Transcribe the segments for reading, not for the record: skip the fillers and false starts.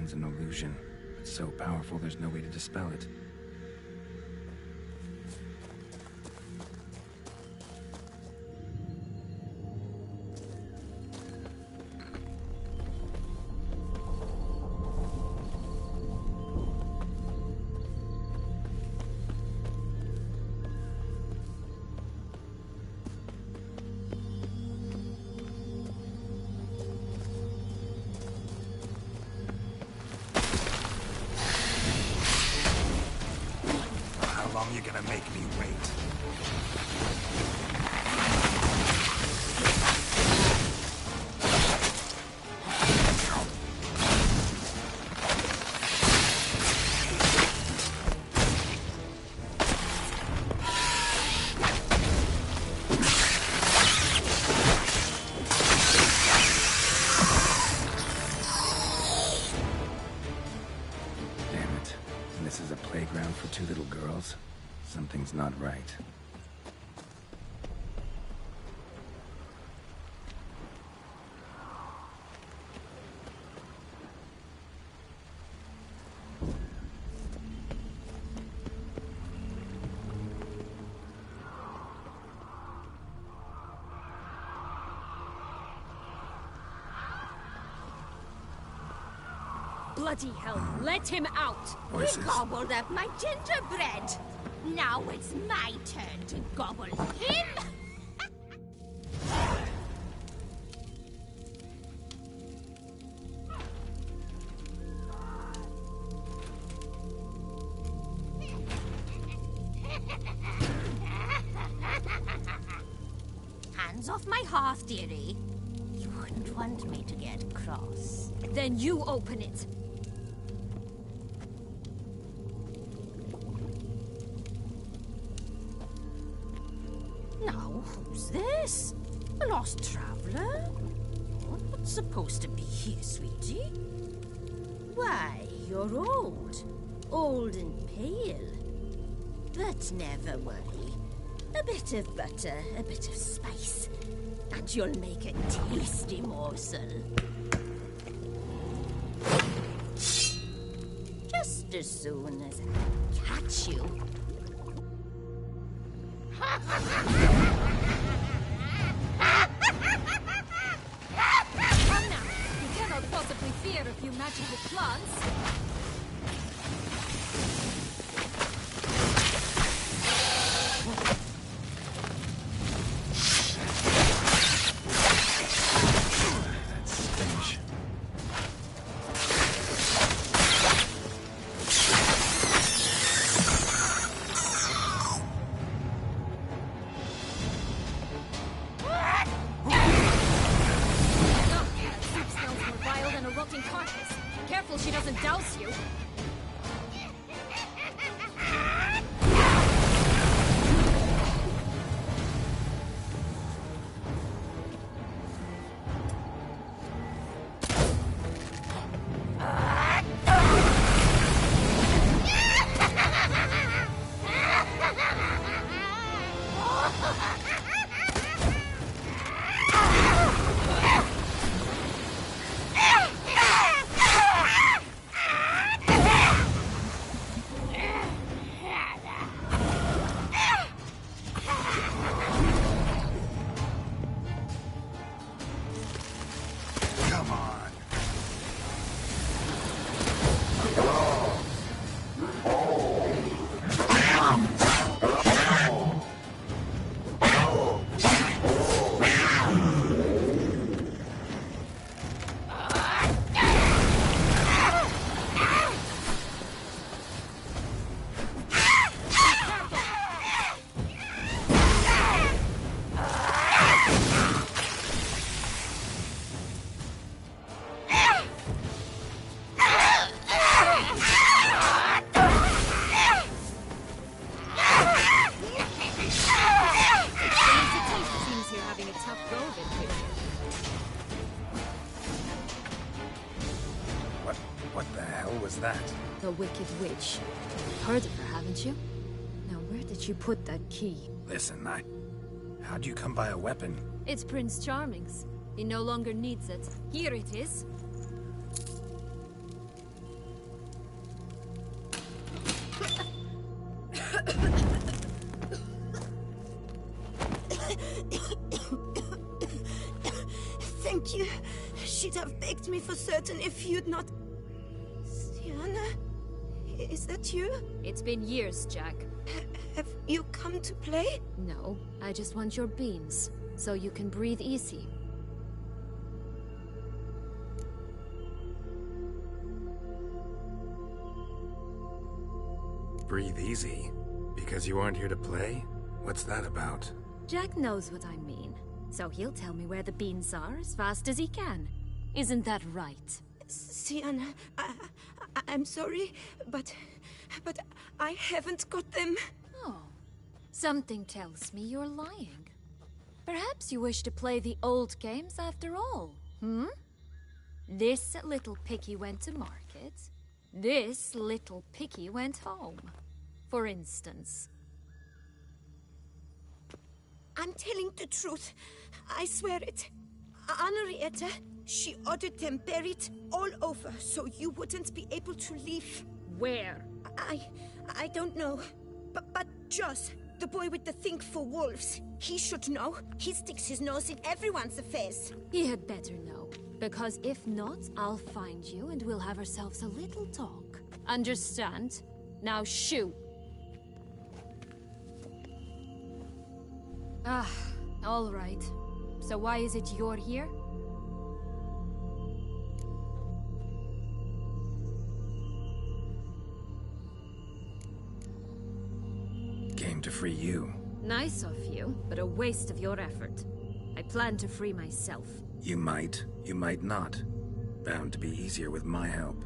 everything's an illusion. It's so powerful, there's no way to dispel it. You're gonna make me wait. Damn it. And this is a playground for two little girls? Something's not right. Bloody hell, let him out! Voices. He gobbled up my gingerbread. Now it's my turn to gobble him! Hands off my hearth, dearie. You wouldn't want me to get cross. Then you open it. Now, who's this? A lost traveler? You're not supposed to be here, sweetie. Why, you're old. Old and pale. But never worry. A bit of butter, a bit of spice, and you'll make a tasty morsel. Just as soon as I catch you. Come now, you cannot possibly fear a few magical plants. Careful she doesn't douse you. What the hell was that? The Wicked Witch. You've heard of her, haven't you? Now, where did you put that key? Listen, how'd you come by a weapon? It's Prince Charming's. He no longer needs it. Here it is. Thank you. She'd have begged me for certain if you'd not... Sienna? Is that you? It's been years, Jack. Have you come to play? No, I just want your beans, so you can breathe easy. Breathe easy? Because you aren't here to play? What's that about? Jack knows what I mean, so he'll tell me where the beans are as fast as he can. Isn't that right? Sienna, I'm sorry, but I haven't got them. Oh, something tells me you're lying. Perhaps you wish to play the old games after all, hmm? This little piggy went to market. This little piggy went home, for instance. I'm telling the truth. I swear it. Henrietta, she ordered them buried all over so you wouldn't be able to leave. Where? I don't know. But Joss, the boy with the thing for wolves, he should know. He sticks his nose in everyone's affairs. He had better know. Because if not, I'll find you and we'll have ourselves a little talk. Understand? Now shoo! Ah, all right. So why is it you're here? Came to free you. Nice of you, but a waste of your effort. I plan to free myself. You might not. Bound to be easier with my help,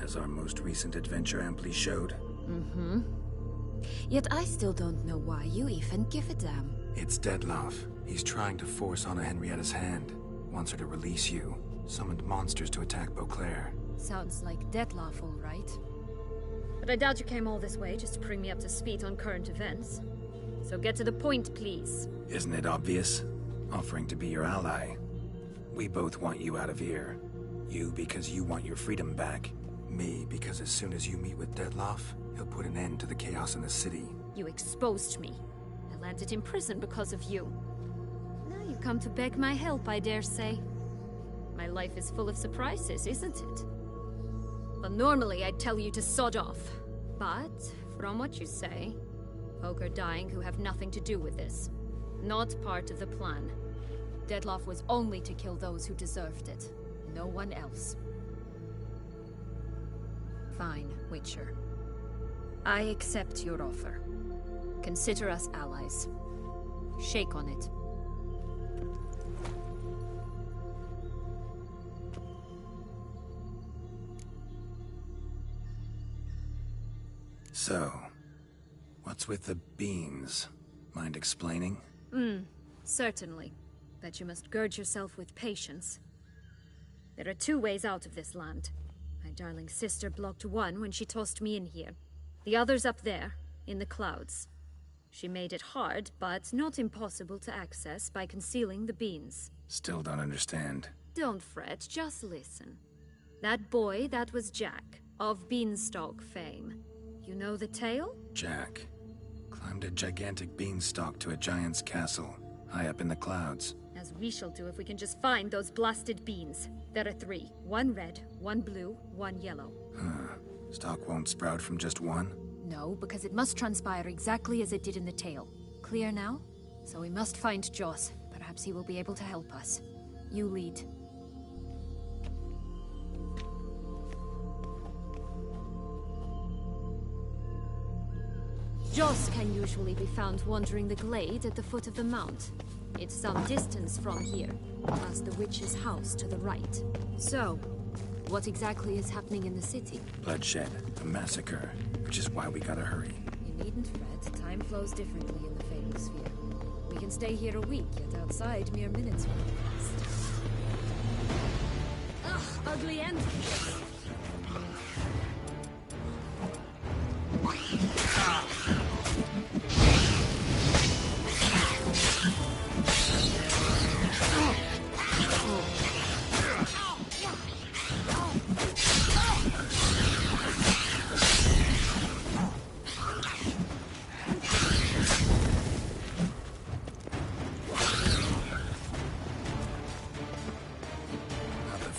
as our most recent adventure amply showed. Mm-hmm. Yet I still don't know why you even give a damn. It's Dettlaff. He's trying to force Anna Henrietta's hand. Wants her to release you. Summoned monsters to attack Beauclair. Sounds like Dettlaff, all right. But I doubt you came all this way just to bring me up to speed on current events. So get to the point, please. Isn't it obvious? Offering to be your ally. We both want you out of here. You because you want your freedom back. Me because as soon as you meet with Dettlaff, he'll put an end to the chaos in the city. You exposed me. I landed in prison because of you. Now you come to beg my help, I dare say. My life is full of surprises, isn't it? Well, normally I'd tell you to sod off. But, from what you say, folk are dying who have nothing to do with this. Not part of the plan. Dettlaff was only to kill those who deserved it. No one else. Fine, Witcher. I accept your offer. Consider us allies. Shake on it. So, what's with the beans? Mind explaining? Certainly. But you must gird yourself with patience. There are two ways out of this land. My darling sister blocked one when she tossed me in here. The other's up there, in the clouds. She made it hard, but not impossible to access by concealing the beans. Still don't understand. Don't fret, just listen. That boy, that was Jack, of Beanstalk fame. You know the tale? Jack climbed a gigantic beanstalk to a giant's castle, high up in the clouds. As we shall do if we can just find those blasted beans. There are 3. 1 red, 1 blue, 1 yellow. Stalk won't sprout from just one? No, because it must transpire exactly as it did in the tale. Clear now? So we must find Joss. Perhaps he will be able to help us. You lead. Joss can usually be found wandering the glade at the foot of the mount. It's some distance from here, past the witch's house to the right. So, what exactly is happening in the city? Bloodshed, a massacre, which is why we gotta hurry. You needn't fret. Time flows differently in the Fatal Sphere. We can stay here a week, yet outside mere minutes will have passed. Ugh, ugly end.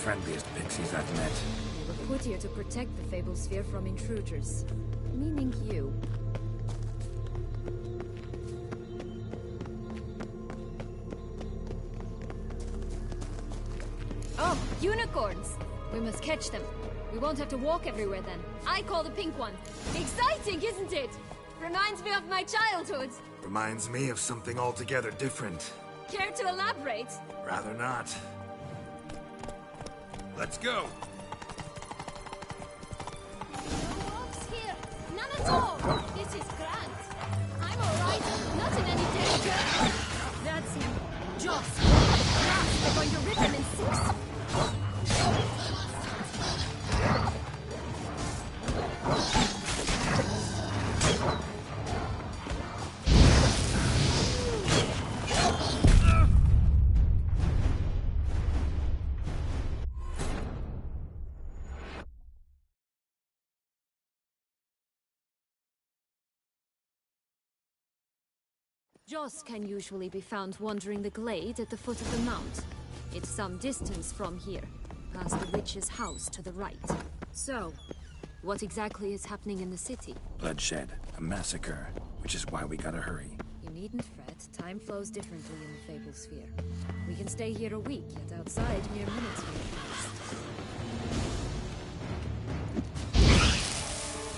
friendliest pixies I've met. They were put here to protect the Fable Sphere from intruders. Meaning you. Oh, unicorns! We must catch them. We won't have to walk everywhere then. I call the pink one. Exciting, isn't it? Reminds me of my childhood. Reminds me of something altogether different. Care to elaborate? Rather not. Let's go! No wolves here. None at all. This is grand. I'm alright. Not in any danger. That's him. Joss. Blast, they're going to rip him in six. Joss can usually be found wandering the glade at the foot of the mount. It's some distance from here, past the witch's house to the right. So, what exactly is happening in the city? Bloodshed, a massacre, which is why we gotta hurry. You needn't fret, time flows differently in the Fable Sphere. We can stay here a week, yet outside mere minutes will pass.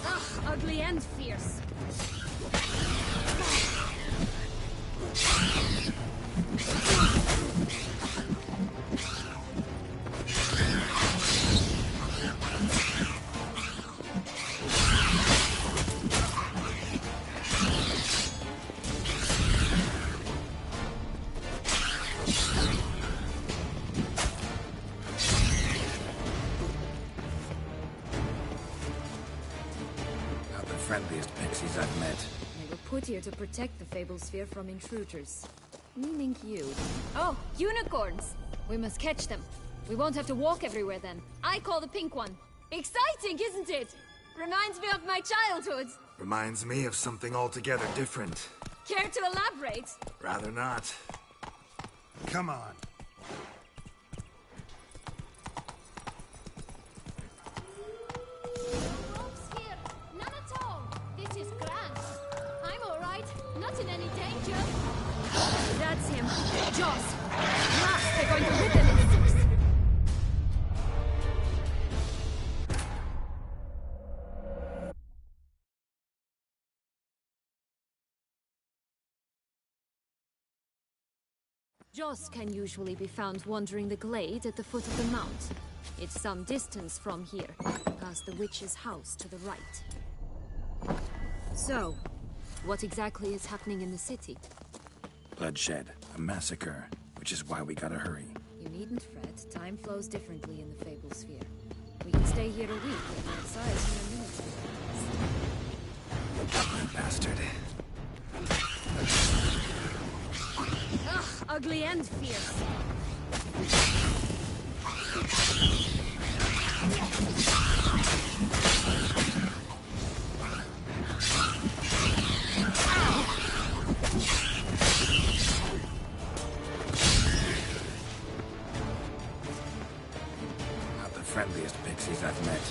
Ugh, ugly and fierce. Not the friendliest pixies I've met. They were put here to protect the Fable Sphere from intruders. Meaning you. Oh, unicorns! We must catch them. We won't have to walk everywhere then. I call the pink one. Exciting, isn't it? Reminds me of my childhood. Reminds me of something altogether different. Care to elaborate? Rather not. Come on. Wolves here. None at all. This is grand. I'm alright. Not in any danger. That's him. Joss. Blast, they're going to rip him in six. Joss can usually be found wandering the glade at the foot of the mount. It's some distance from here, past the witch's house to the right. So, what exactly is happening in the city? Bloodshed, a massacre, which is why we gotta hurry. You needn't fret, time flows differently in the Fable Sphere. We can stay here a week, and outside in a minute. Bastard. Ugh, ugly and fierce. Not the friendliest pixies I've met.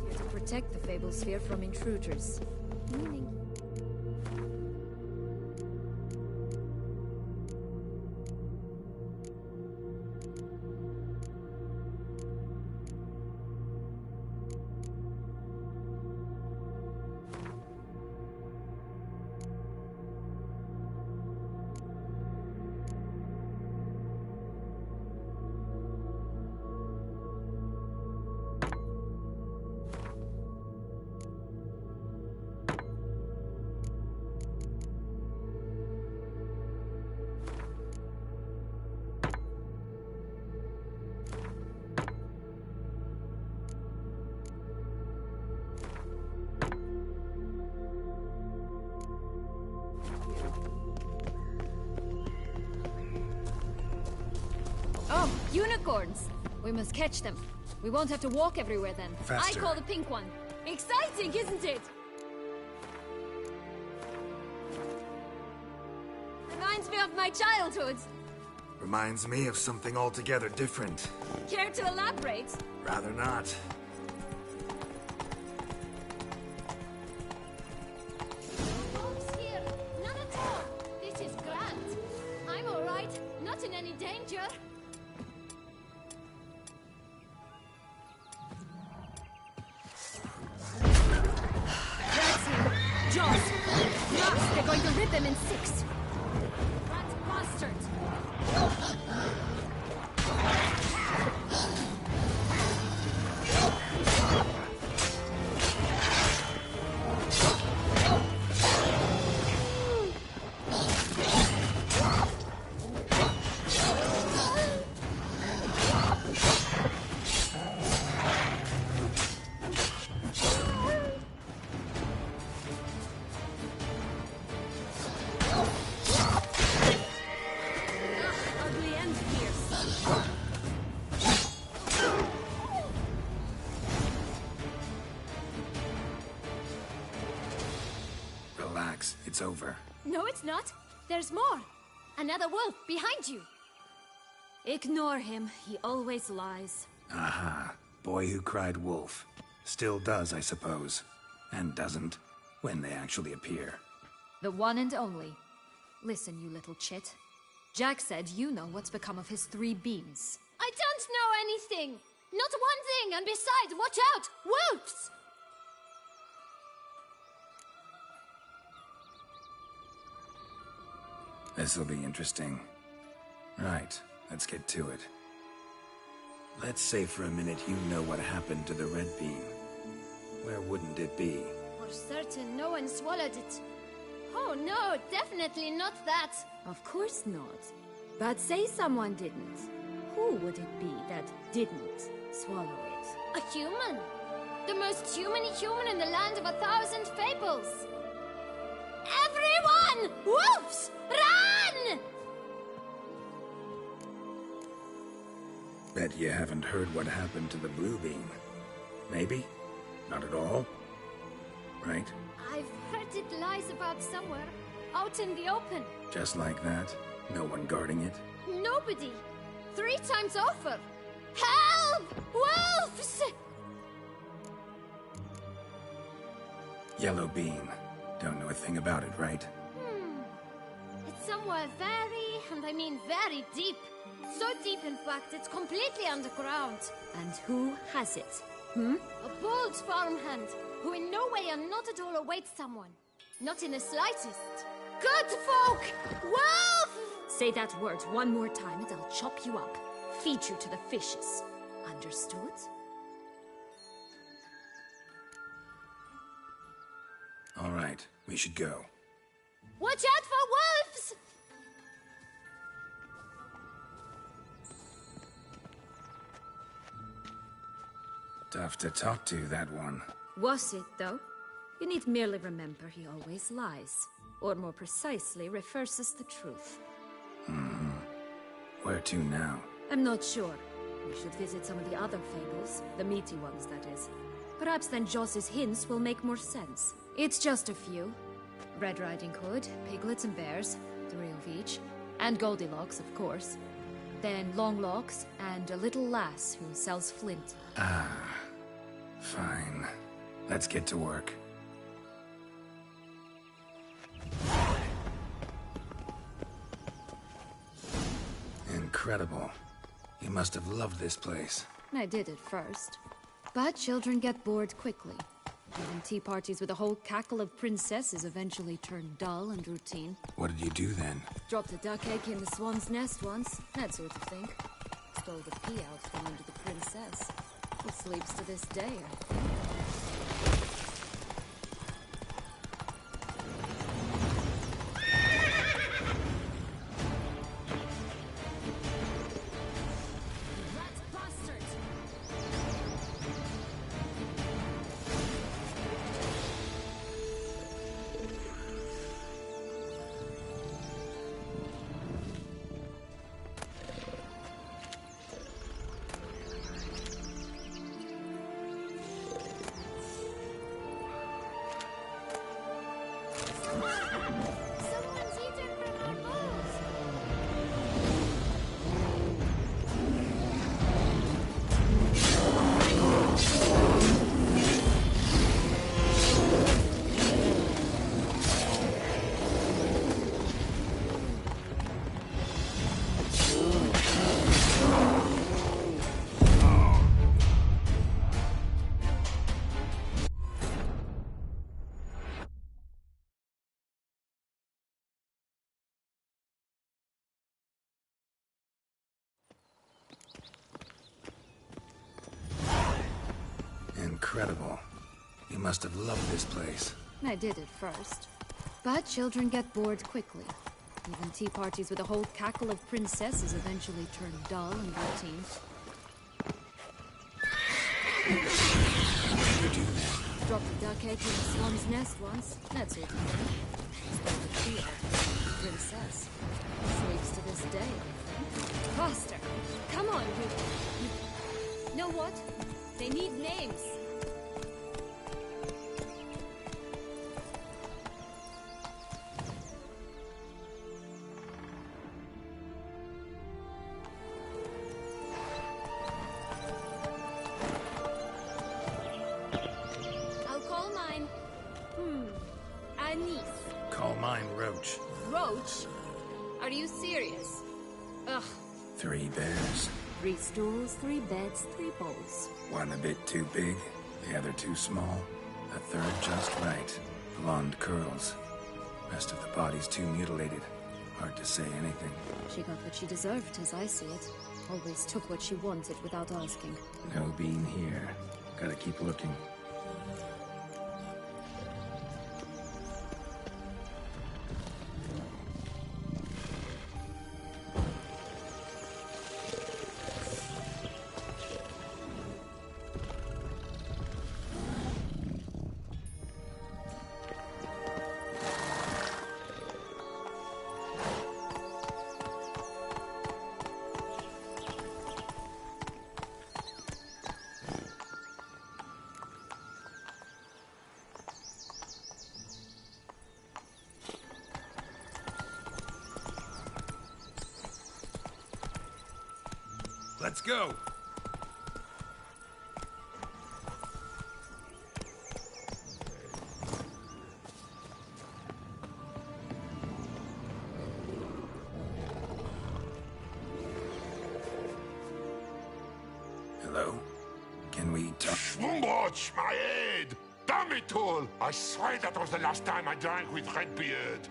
Here to protect the Fable Sphere from intruders. Meaning... Oh, unicorns! We must catch them. We won't have to walk everywhere then. Faster. I call the pink one. Exciting, isn't it? Reminds me of my childhood. Reminds me of something altogether different. Care to elaborate? Rather not. Folks here, none at all. This is grand. I'm all right. Not in any danger. That's him. Jaws. Nuts, they're going to rip him in six. Rat bastard. Ugly and fierce. Relax, it's over. No, it's not. There's more. Another wolf behind you. Ignore him. He always lies. Aha. Boy who cried wolf. Still does, I suppose. And doesn't, when they actually appear. The one and only. Listen, you little chit. Jack said you know what's become of his 3 beams. I don't know anything! Not one thing, and besides, watch out! Wolves! This'll be interesting. Right, let's get to it. Let's say for a minute you know what happened to the red beam. Where wouldn't it be? For certain, no one swallowed it. Oh no, definitely not that. Of course not. But say someone didn't. Who would it be that didn't swallow it? A human. The most human in the land of 1,000 fables. Everyone! Wolves! Run! Bet you haven't heard what happened to the blue beam. Maybe? Not at all? Right? I've heard it lies about somewhere. Out in the open. Just like that? No one guarding it? Nobody. 3 times over. Help! Wolves! Yellow beam. Don't know a thing about it, right? It's somewhere very, and I mean very deep. So deep, in fact, it's completely underground. And who has it? A bold farmhand, who in no way and not at all awaits someone. Not in the slightest. Good folk! Wolf! Say that word one more time and I'll chop you up. Feed you to the fishes. Understood? All right, we should go. Watch out for wolves! Tough to talk to, that one. Was it, though? You need merely remember he always lies. Or more precisely, reverses the truth. Where to now? I'm not sure. We should visit some of the other fables. The meaty ones, that is. Perhaps then Joss's hints will make more sense. It's just a few. Red Riding Hood, Piglets and Bears, 3 of each. And Goldilocks, of course. Then Longlocks, and a little lass who sells flint. Fine. Let's get to work. Incredible. You must have loved this place. I did at first. But children get bored quickly. Even tea parties with a whole cackle of princesses eventually turn dull and routine. What did you do then? Dropped a duck egg in the swan's nest once, that sort of thing. Stole the pea out from under the princess. It sleeps to this day, I think. Rat bastard! incredible. You must have loved this place. I did at first. But children get bored quickly. Even tea parties with a whole cackle of princesses eventually turn dull and routine. What did you do then? Dropped a duck egg in a swan's nest once. That's all. Stole the tea out of the princess. Sleeps to this day, I think. Faster! Come on, you... Know what? They need names. I'll call mine... Anise. Call mine Roach. Roach? Are you serious? Ugh. 3 bears. 3 stools, 3 beds, 3 bowls. One a bit too big, the other too small. The third just right. Blonde curls. Rest of the body's too mutilated. Hard to say anything. She got what she deserved, as I see it. Always took what she wanted without asking. No bean here. Gotta keep looking. Let's go! Hello? Can we talk? Watch my head! Damn it all! I swear that was the last time I drank with Redbeard.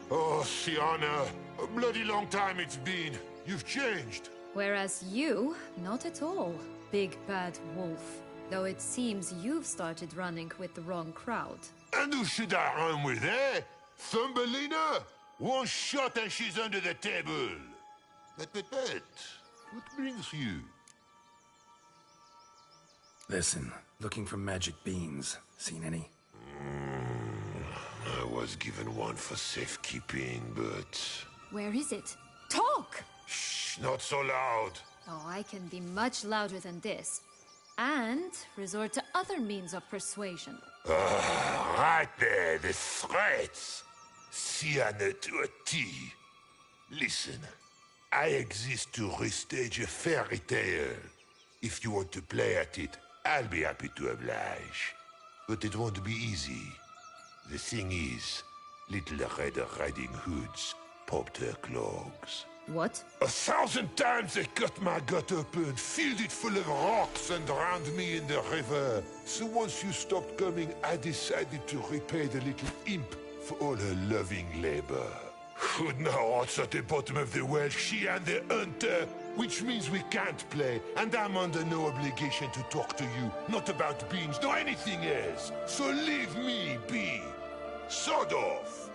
Oh, Sienna, a bloody long time it's been. You've changed. Whereas you, not at all, big bad wolf. Though it seems you've started running with the wrong crowd. And who should I run with, eh? Thumbelina? One shot and she's under the table. But, what brings you? Listen, looking for magic beans. Seen any? I was given one for safekeeping, but... Where is it? Talk! Shh, not so loud. Oh, I can be much louder than this. And resort to other means of persuasion. Right there, the threats. Sienna to a T. Listen, I exist to restage a fairy tale. If you want to play at it, I'll be happy to oblige. But it won't be easy. The thing is, Little Red Riding Hoods popped her clogs. What? 1,000 times they cut my gut open, filled it full of rocks and drowned me in the river. So once you stopped coming, I decided to repay the little imp for all her loving labor. Good now, what's at the bottom of the well, she and the hunter, which means we can't play, and I'm under no obligation to talk to you, not about beans, nor anything else. So leave me be. Sod off.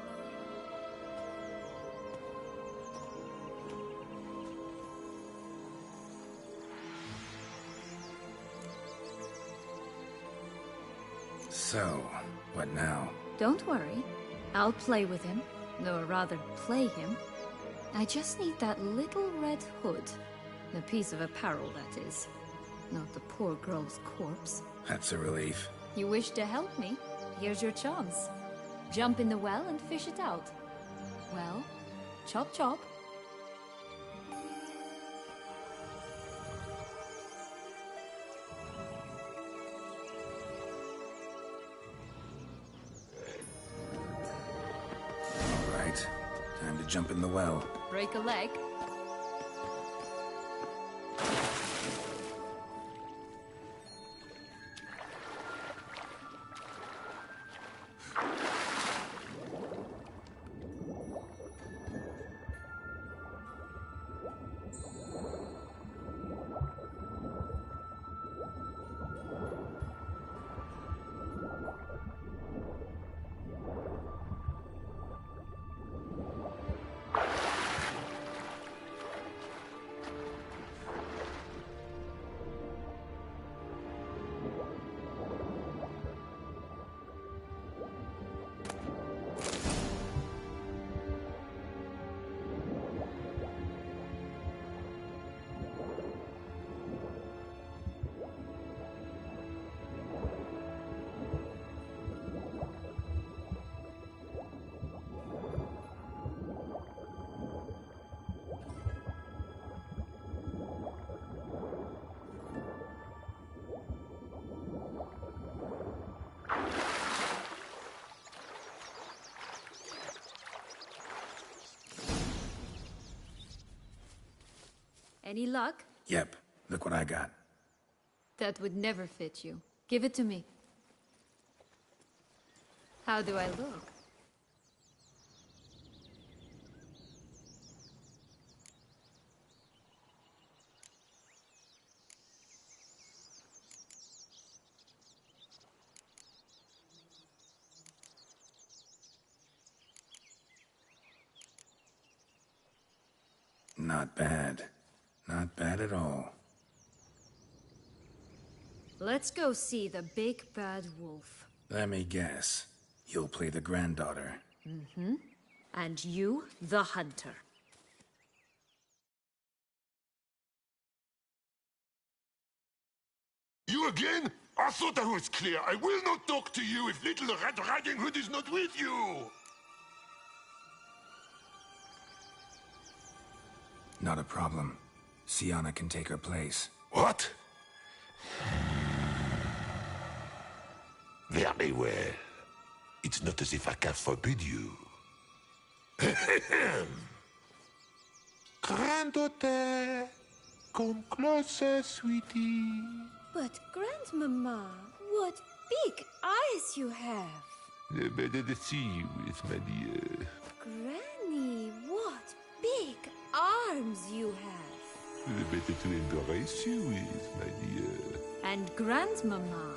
So, what now? Don't worry. I'll play with him. Or rather, play him. I just need that little red hood. A piece of apparel, that is. Not the poor girl's corpse. That's a relief. You wish to help me? Here's your chance. Jump in the well and fish it out. Well, chop chop. All right. Time to jump in the well. Break a leg. Any luck? Yep, look what I got. That would never fit you. Give it to me. How do I look? Not bad. Not bad at all. Let's go see the big bad wolf. Let me guess. You'll play the granddaughter. Mm-hmm. And you, the hunter. You again? I thought I was clear. I will not talk to you if little Red Riding Hood is not with you! Not a problem. Syanna can take her place. What? Very well. It's not as if I can forbid you. Granddaughter, come closer, sweetie. But, Grandmama, what big eyes you have! The better to see you with, my dear. Granny, what big arms you have! The better to embrace you with, my dear. And Grandmama,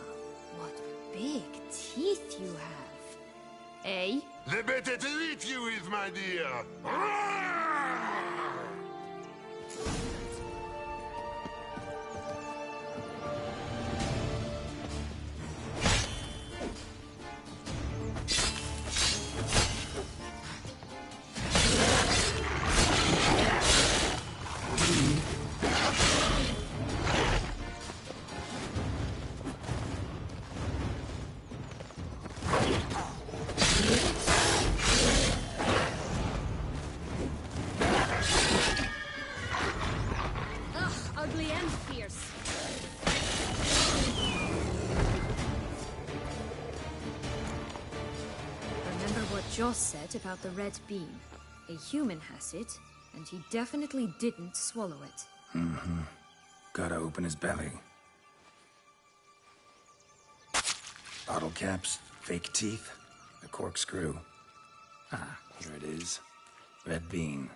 what big teeth you have. Eh? The better to eat you with, my dear. Ugly and fierce. Remember what Joss said about the red beam. A human has it, and he definitely didn't swallow it. Mm-hmm. Gotta open his belly. Bottle caps, fake teeth, a corkscrew. Ah, here it is. Red bean.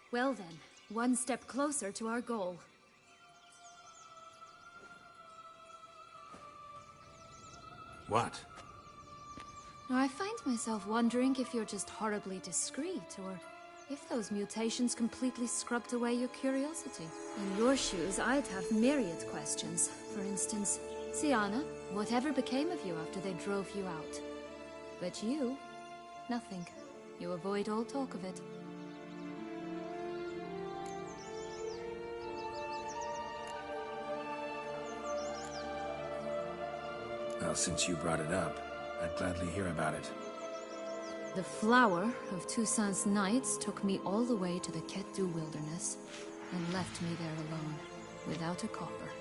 Well then, one step closer to our goal. What? Now, I find myself wondering if you're just horribly discreet, or if those mutations completely scrubbed away your curiosity. In your shoes, I'd have myriad questions. For instance, Syanna, whatever became of you after they drove you out? But you, nothing. You avoid all talk of it. Well, since you brought it up, I'd gladly hear about it. The flower of Toussaint's Knights took me all the way to the Ketdu wilderness and left me there alone, without a copper,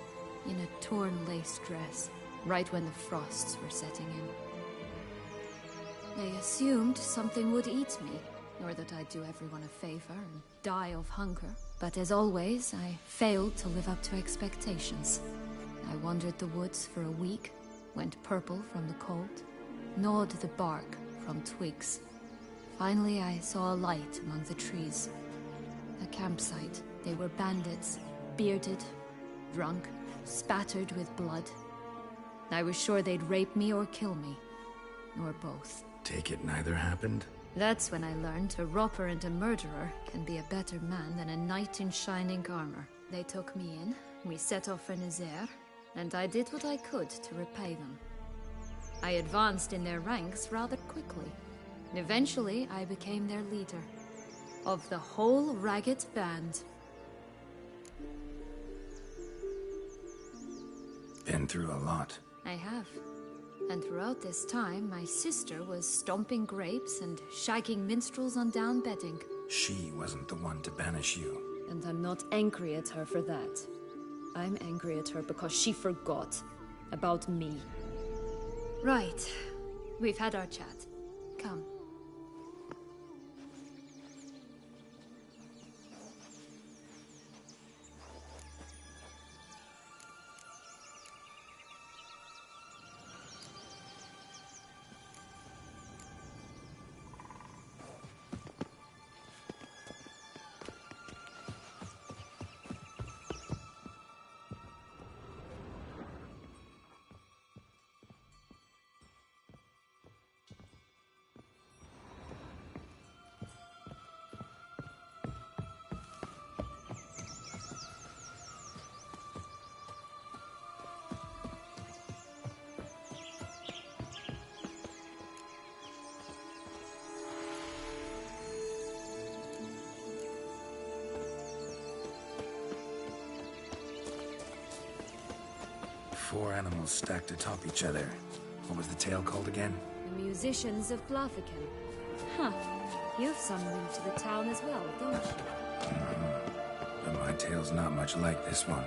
in a torn lace dress, right when the frosts were setting in. They assumed something would eat me, or that I'd do everyone a favor and die of hunger. But as always, I failed to live up to expectations. I wandered the woods for a week, went purple from the cold, gnawed the bark from twigs. Finally, I saw a light among the trees. A campsite. They were bandits, bearded, drunk, spattered with blood. I was sure they'd rape me or kill me, or both. Take it neither happened? That's when I learned a robber and a murderer can be a better man than a knight in shining armor. They took me in, we set off for Nazaire, and I did what I could to repay them. I advanced in their ranks rather quickly. Eventually, I became their leader. Of the whole ragged band. Been through a lot. I have. And throughout this time, my sister was stomping grapes and shagging minstrels on down bedding. She wasn't the one to banish you. And I'm not angry at her for that. I'm angry at her because she forgot about me. Right. We've had our chat. Come. 4 animals stacked atop each other. What was the tale called again? The musicians of Blaviken. Huh. You've some link to the town as well, don't you? But my tale's not much like this one.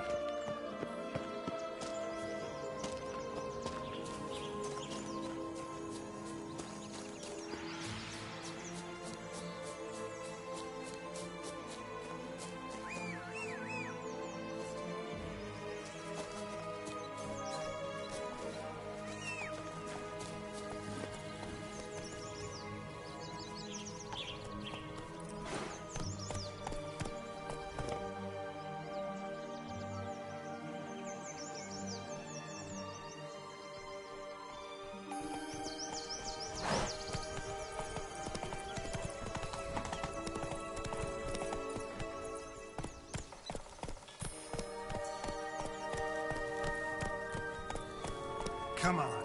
Come on.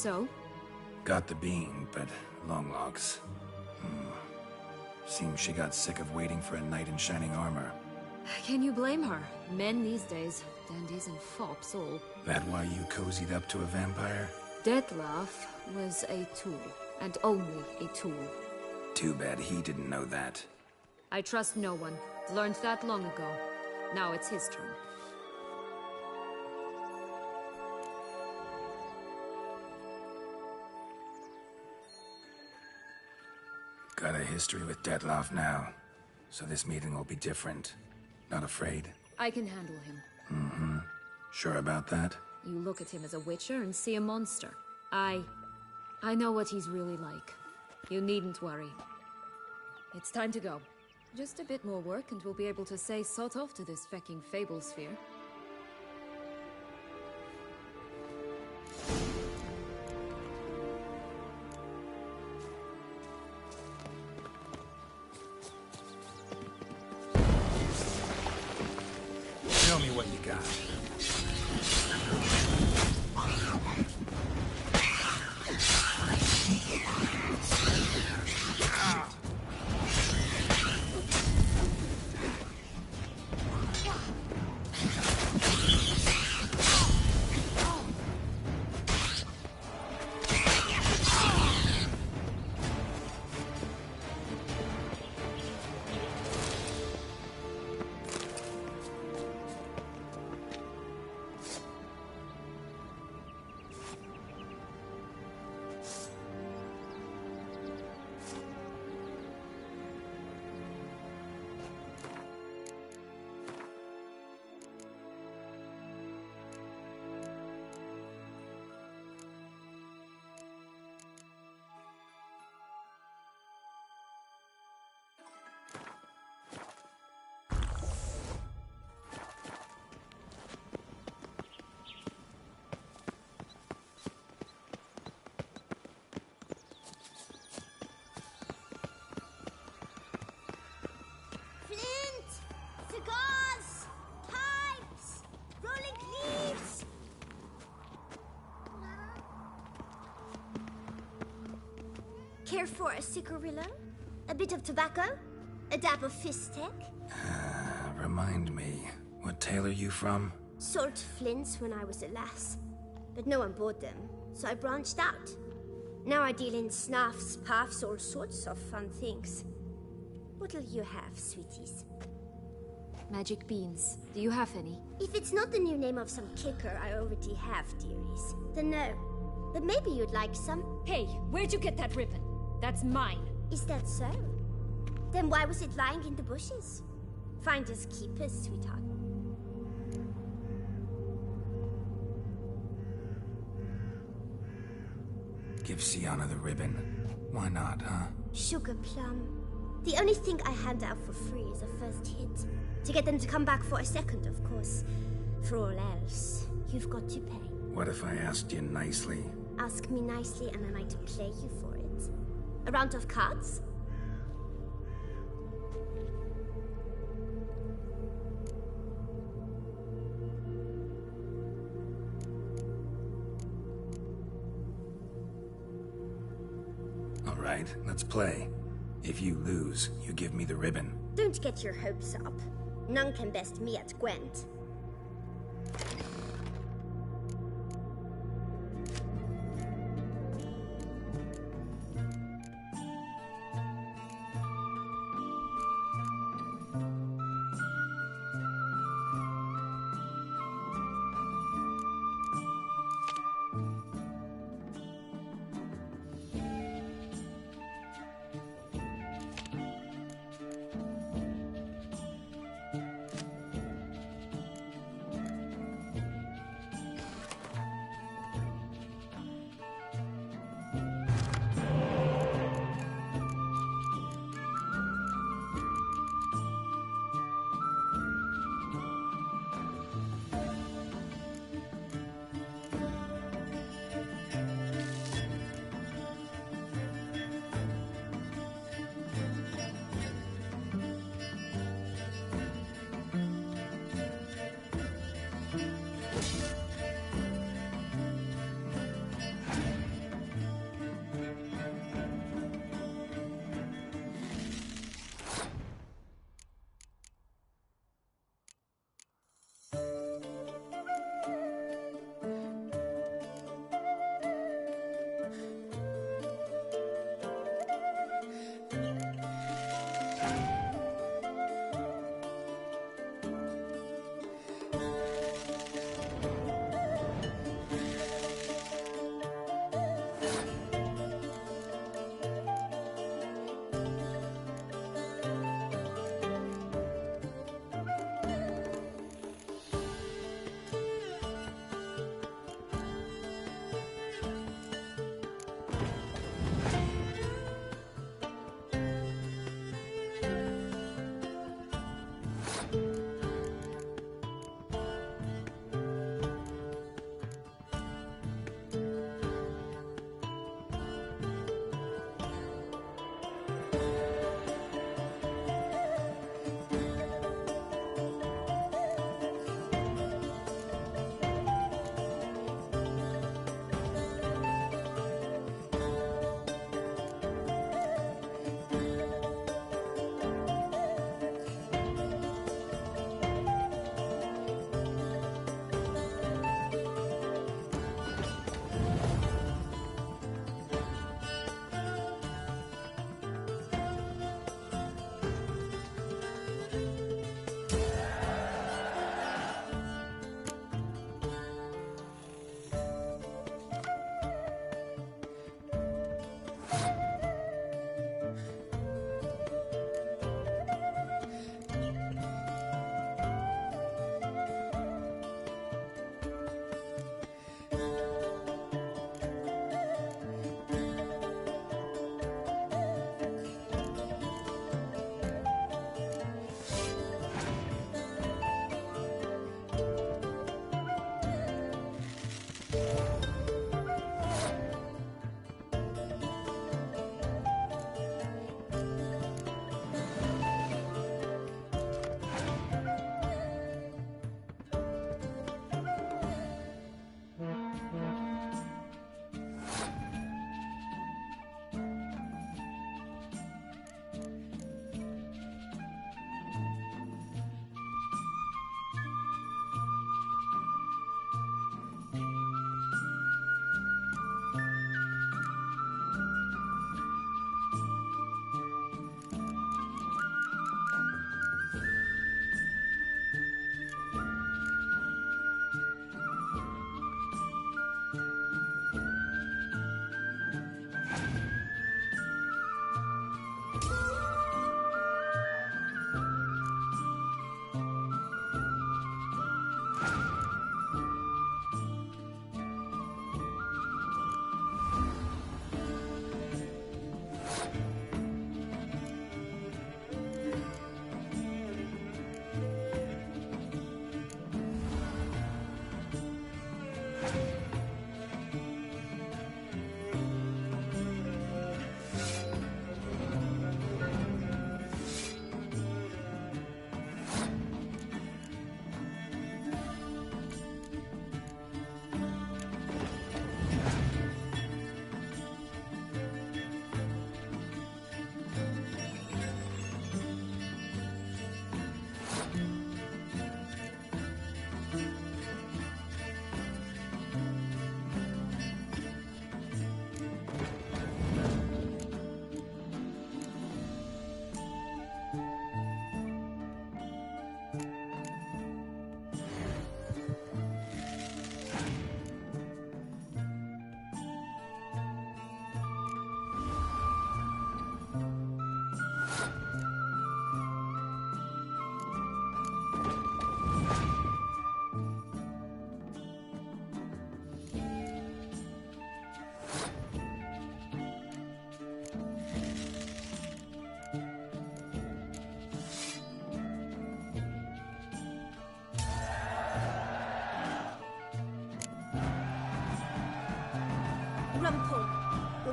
So? Got the bean, but long logs. Seems she got sick of waiting for a knight in shining armor. Can you blame her? Men these days, dandies and fops all. That why you cozied up to a vampire? Dettlaff was a tool, and only a tool. Too bad he didn't know that. I trust no one. Learned that long ago. Now it's his turn. Got a history with Dettlaff now, so this meeting will be different. Not afraid? I can handle him. Sure about that? You look at him as a witcher and see a monster. I know what he's really like. You needn't worry. It's time to go. Just a bit more work and we'll be able to say sort off to this fecking fable sphere. Show me what you got. Care for a cigarillo? A bit of tobacco? A dab of fistek? Remind me, what tale are you from? Sold flints when I was a lass. But no one bought them, so I branched out. Now I deal in snuffs, puffs, all sorts of fun things. What'll you have, sweeties? Magic beans. Do you have any? If it's not the new name of some kicker I already have, dearies, then no. But maybe you'd like some. Hey, where'd you get that ribbon? That's mine. Is that so? Then why was it lying in the bushes? Finders keepers, sweetheart. Give Sienna the ribbon. Why not, huh? Sugar plum. The only thing I hand out for free is a first hit. To get them to come back for a second, of course. For all else, you've got to pay. What if I asked you nicely? Ask me nicely and I might play you for it. A round of cards? All right, let's play. If you lose, you give me the ribbon. Don't get your hopes up. None can best me at Gwent.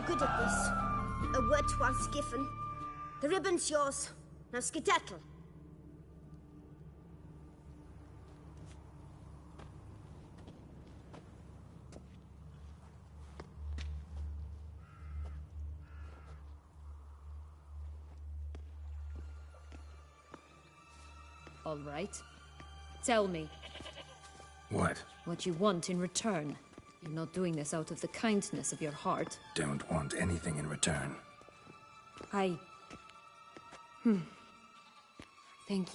good at this. A word once given. The ribbon's yours. Now skedaddle. All right. Tell me. What? What you want in return. You're not doing this out of the kindness of your heart. Don't want anything in return. Thank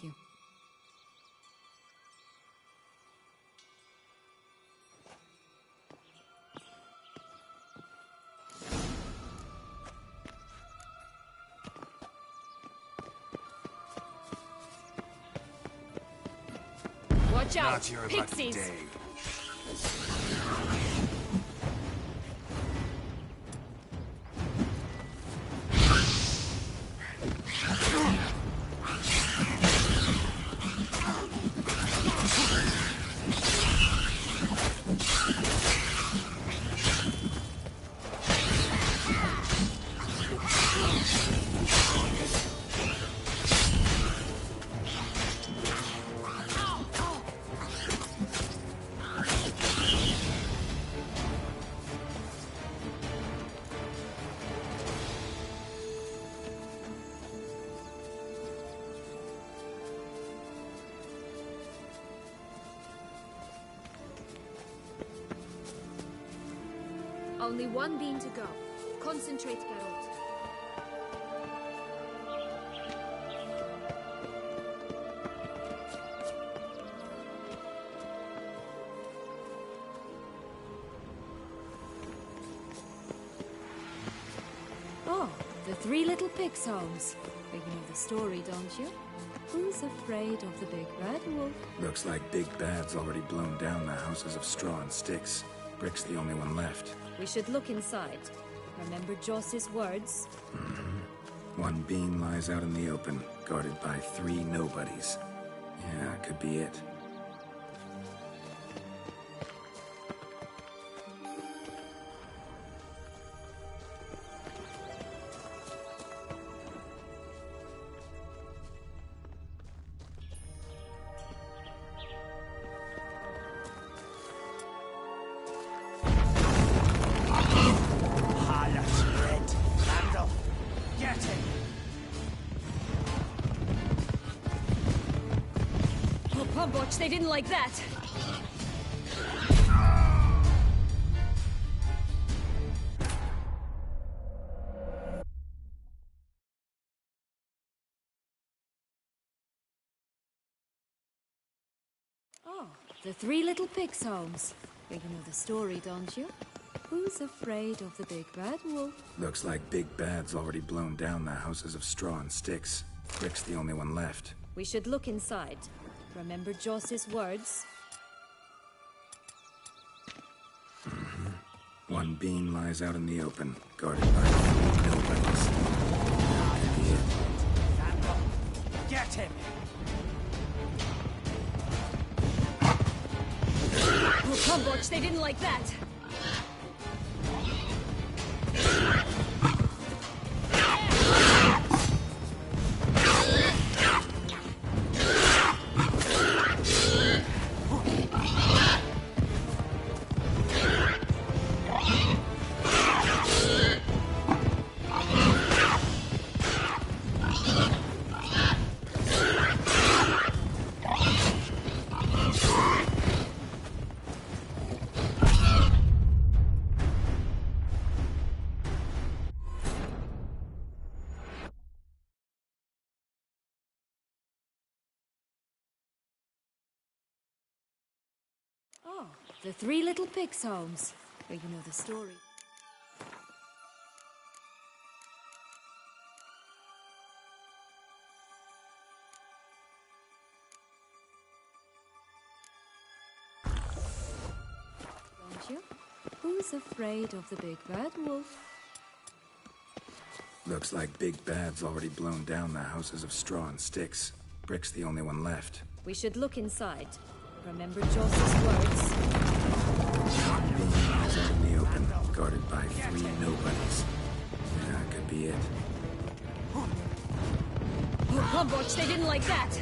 you. Watch out! Not your lucky Pixies! day. Only one beam to go. Concentrate, Geralt. Oh, the three little pig's homes. You know the story, don't you? Who's afraid of the big red wolf? Looks like Big Bad's already blown down the houses of straw and sticks. Brick's the only one left. We should look inside. Remember Joss's words? One beam lies out in the open, guarded by 3 nobodies. Yeah, could be it. Watch, they didn't like that. Oh, the three little pig's homes. You know the story, don't you? Who's afraid of the big red wolf? Looks like Big Bad's already blown down the houses of straw and sticks. Brick's the only one left. We should look inside. Remember Joss's words? One beam lies out in the open, guarded by 3 nobodies. Could be it. Stand up. Get him! Oh, come, Butch, they didn't like that. Oh, the three little pig's homes. You know the story. Don't you? Who's afraid of the big red wolf? Looks like Big Bad's already blown down the houses of straw and sticks. Brick's the only one left. We should look inside. Remember Joss's words? One beam lies out in the open, guarded by 3 nobodies. be it. Oh, Comboch, they didn't like that!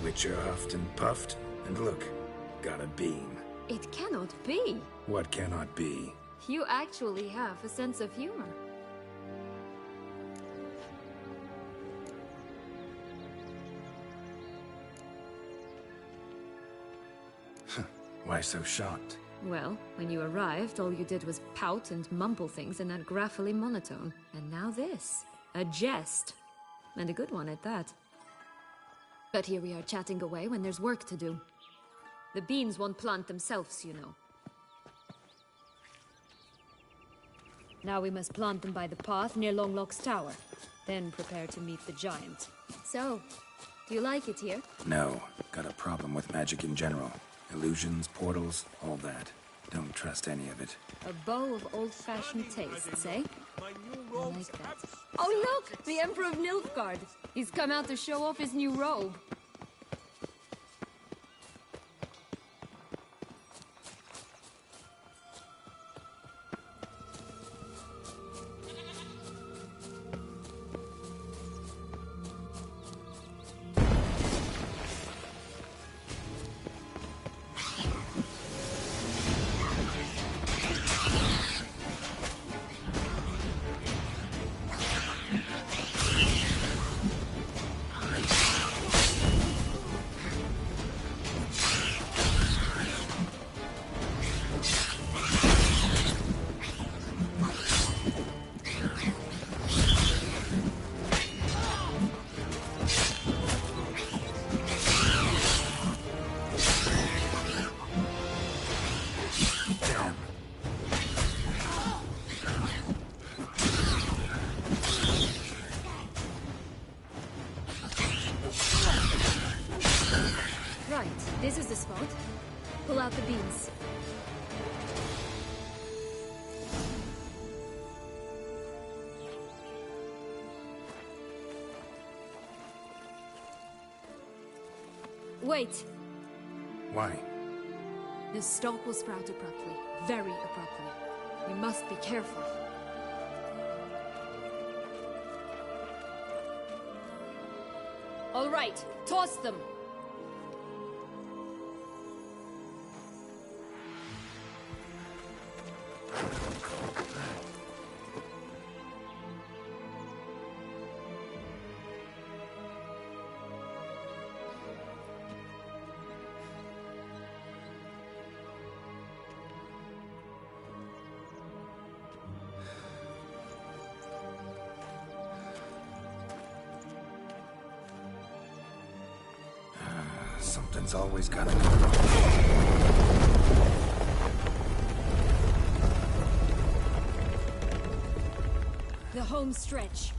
Witcher huffed and puffed, and look, got a beam. It cannot be. What cannot be? You actually have a sense of humor. Why so shocked? Well, when you arrived, all you did was pout and mumble things in that graphily monotone. And now this. A jest. And a good one at that. But here we are chatting away when there's work to do. The beans won't plant themselves, you know. Now we must plant them by the path near Longlock's tower. Then prepare to meet the giant. So, do you like it here? No. Got a problem with magic in general. Illusions, portals, all that. Don't trust any of it. A bow of old-fashioned tastes, eh? I like that. Oh look! The Emperor of Nilfgaard! He's come out to show off his new robe. This is the spot. Pull out the beans. Wait! Why? The stalk will sprout abruptly. Very abruptly. We must be careful. All right, toss them! Something's always gotta go wrong. The home stretch.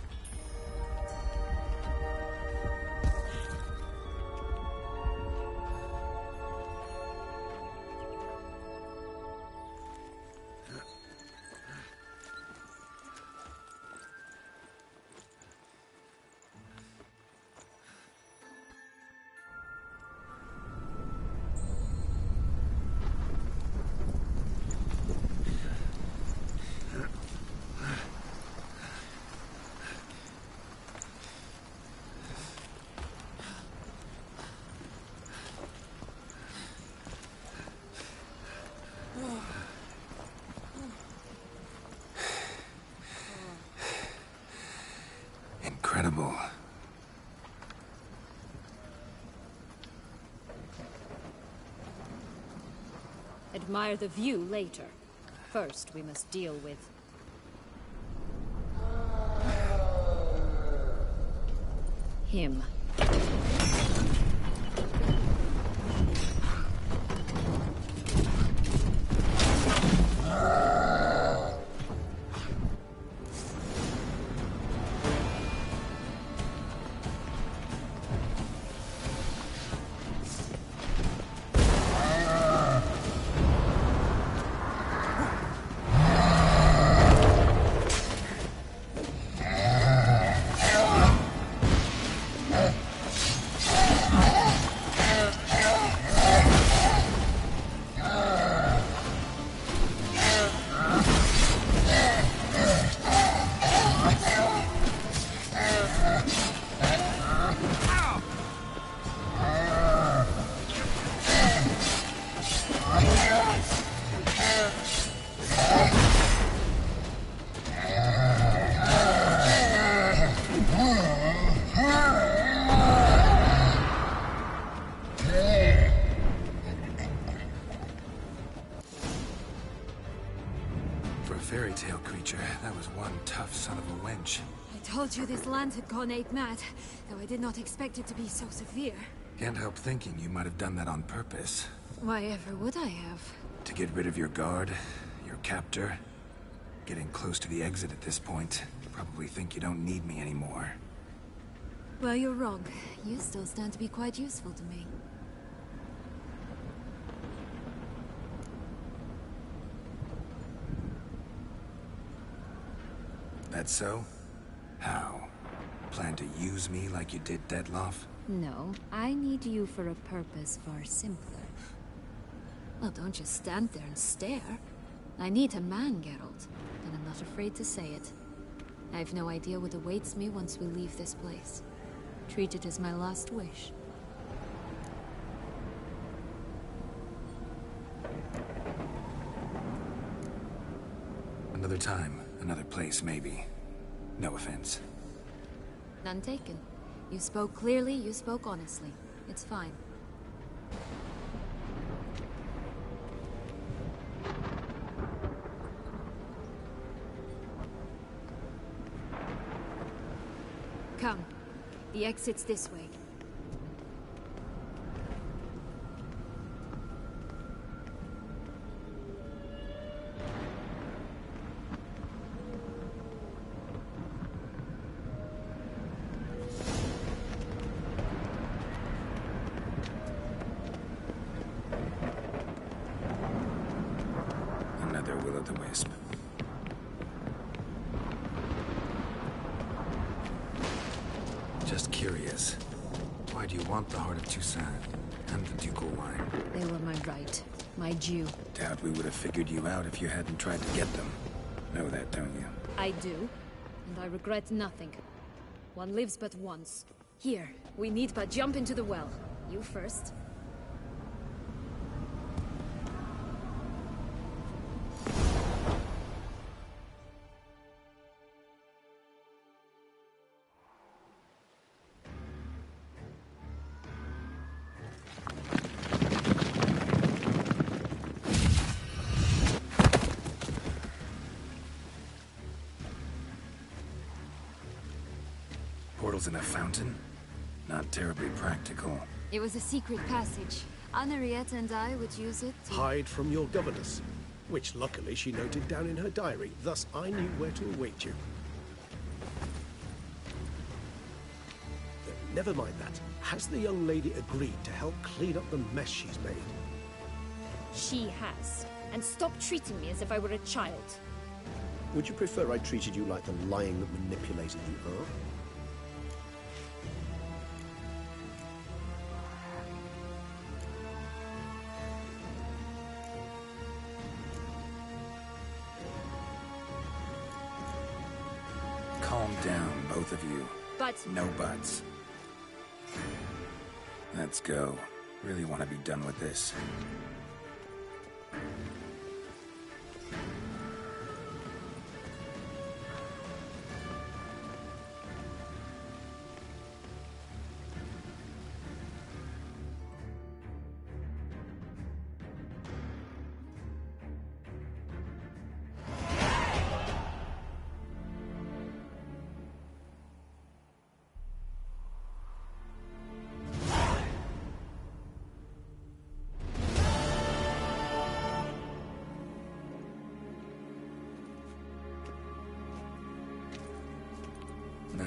admire the view later. First, we must deal with... him. Fairy tale creature. That was one tough son of a wench. I told you this land had gone ape mad, though I did not expect it to be so severe. Can't help thinking you might have done that on purpose. Why ever would I have? To get rid of your guard, your captor. Getting close to the exit at this point. Probably think you don't need me anymore. Well, you're wrong. You still stand to be quite useful to me. That's so? How? Plan to use me like you did Dettlaff? No, I need you for a purpose far simpler. Well, don't just stand there and stare. I need a man, Geralt, and I'm not afraid to say it. I have no idea what awaits me once we leave this place. Treat it as my last wish. Another time, another place, maybe. No offense. None taken. You spoke clearly, you spoke honestly. It's fine. Come. The exit's this way. Another will-o'-the-wisp. Just curious. Why do you want the Heart of Toussaint and the ducal wine? They were my right. My due. Doubt we would have figured you out if you hadn't tried to get them. Know that, don't you? I do, and I regret nothing. One lives but once. Here, we need but jump into the well. You first. Portals in a fountain? Not terribly practical. It was a secret passage. Henriette and I would use it to... Hide from your governess, which luckily she noted down in her diary. Thus, I knew where to await you. Never mind that. Has the young lady agreed to help clean up the mess she's made? She has. And stop treating me as if I were a child. Would you prefer I treated you like the lion that manipulated you are? Calm down, both of you. But... No buts. Let's go. Really want to be done with this.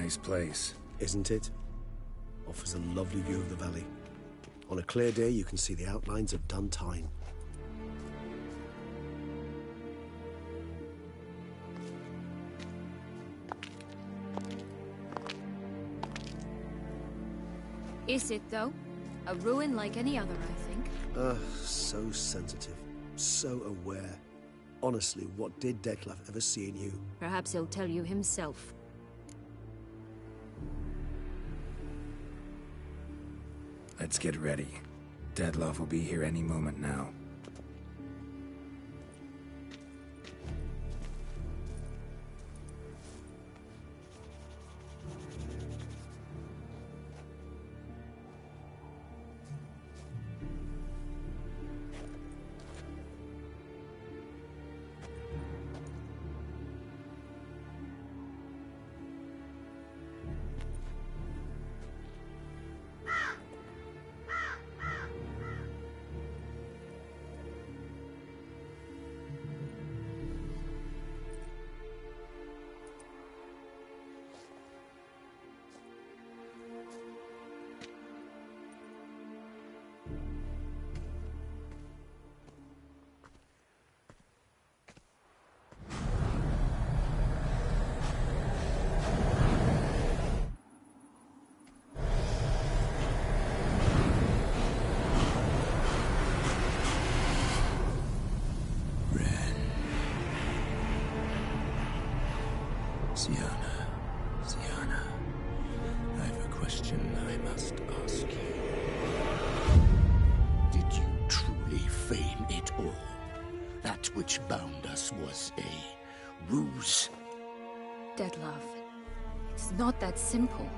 Nice place. Isn't it? Offers a lovely view of the valley. On a clear day, you can see the outlines of Duntine. Is it, though? A ruin like any other, I think. So sensitive. So aware. Honestly, what did Dettlaff ever see in you? Perhaps he'll tell you himself. Let's get ready. Dettlaff will be here any moment now. Syanna, I have a question I must ask you. Did you truly feign it all? That which bound us was a ruse? Dettlaff, it's not that simple.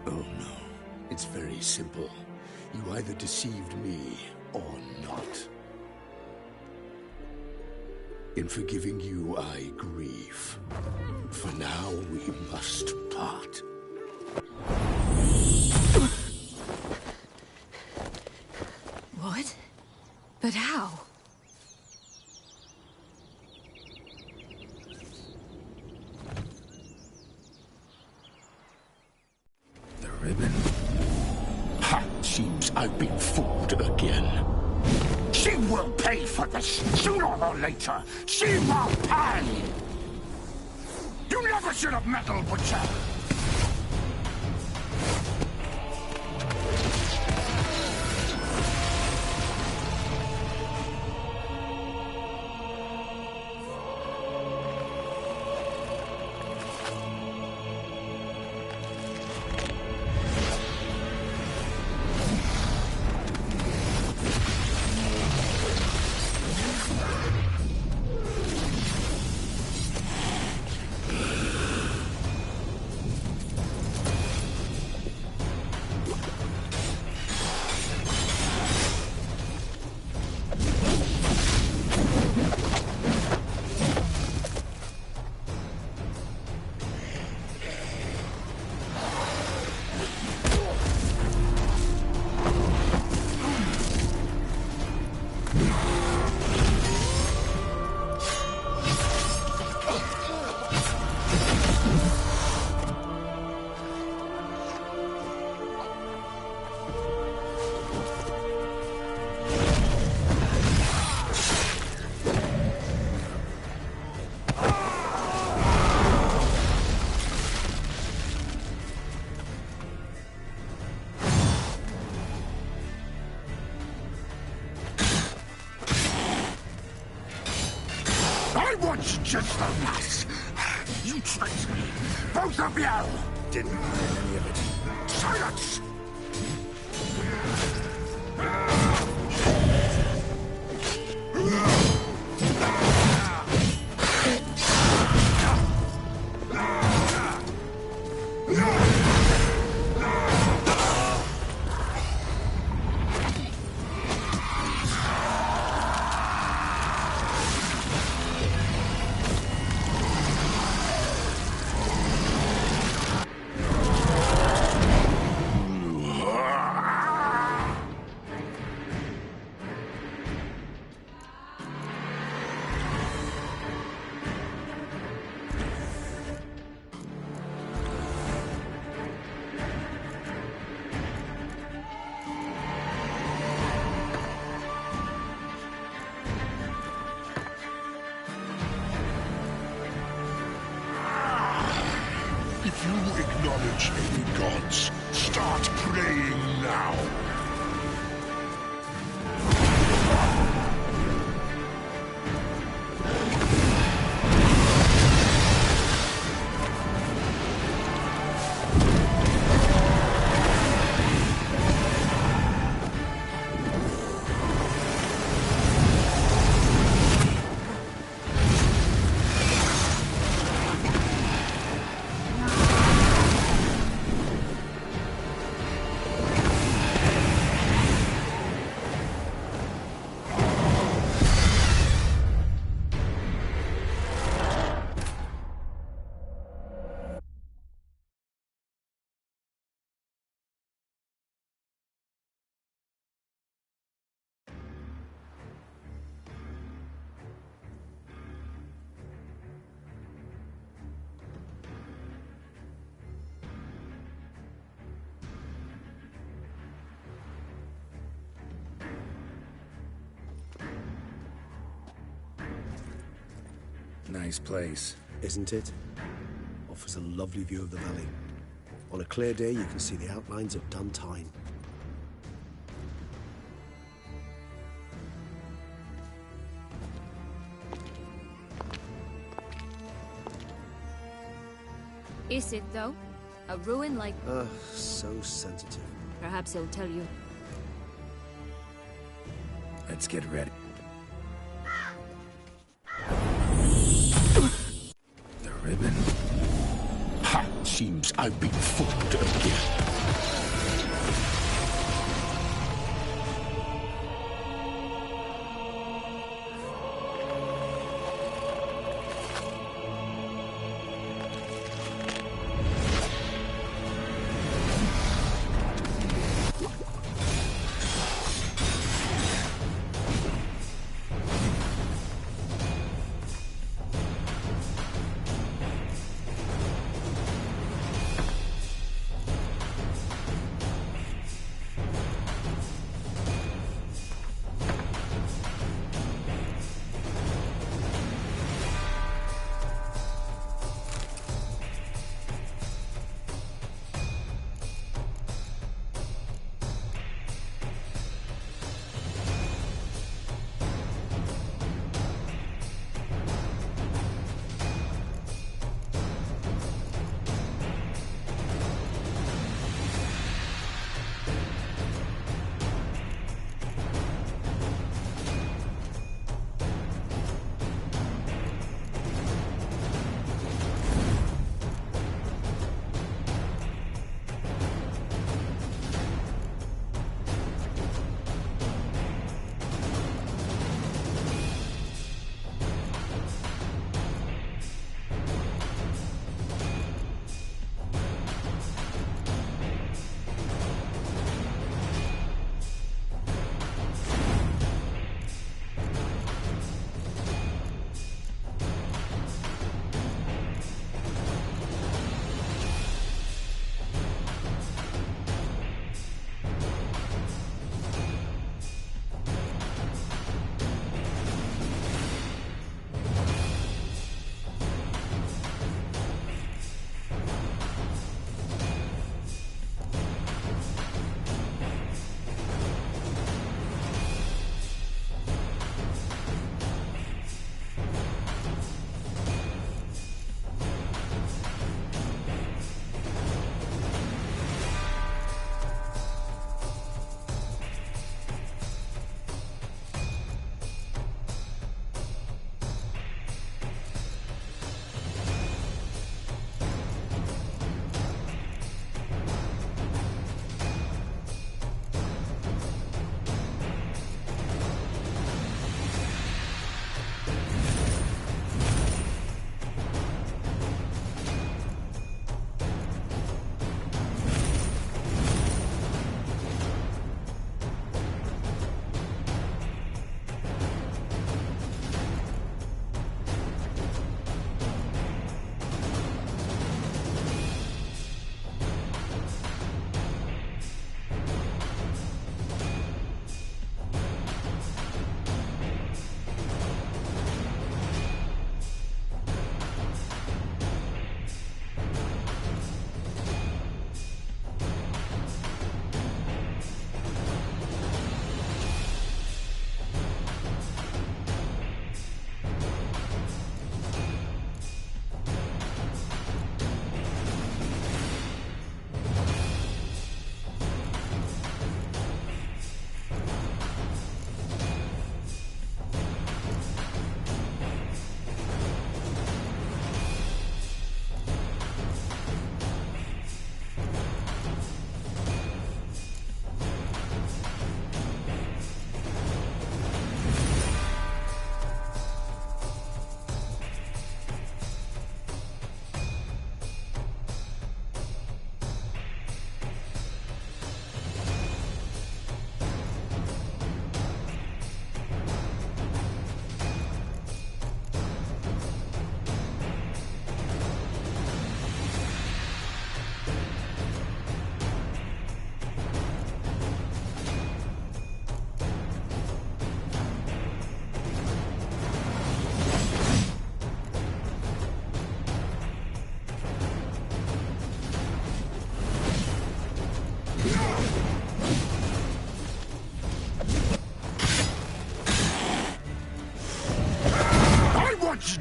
Oh no, it's very simple. You either deceived me or not. In forgiving you, I grieve. For now, we must part. What? But how? The ribbon. Ha! Seems I've been fooled again. She will pay for this, sooner or later. She will pay! You never should have meddled with her! Just the last. You tricked me. Both of you! Didn't learn any of it. Silence! gods. Start praying now. Nice place. Isn't it? Offers a lovely view of the valley. On a clear day, you can see the outlines of Duntine. Is it, though? A ruin like... So sensitive. Perhaps he'll tell you. Let's get ready. The ribbon. Ha! Seems I've been fooled again.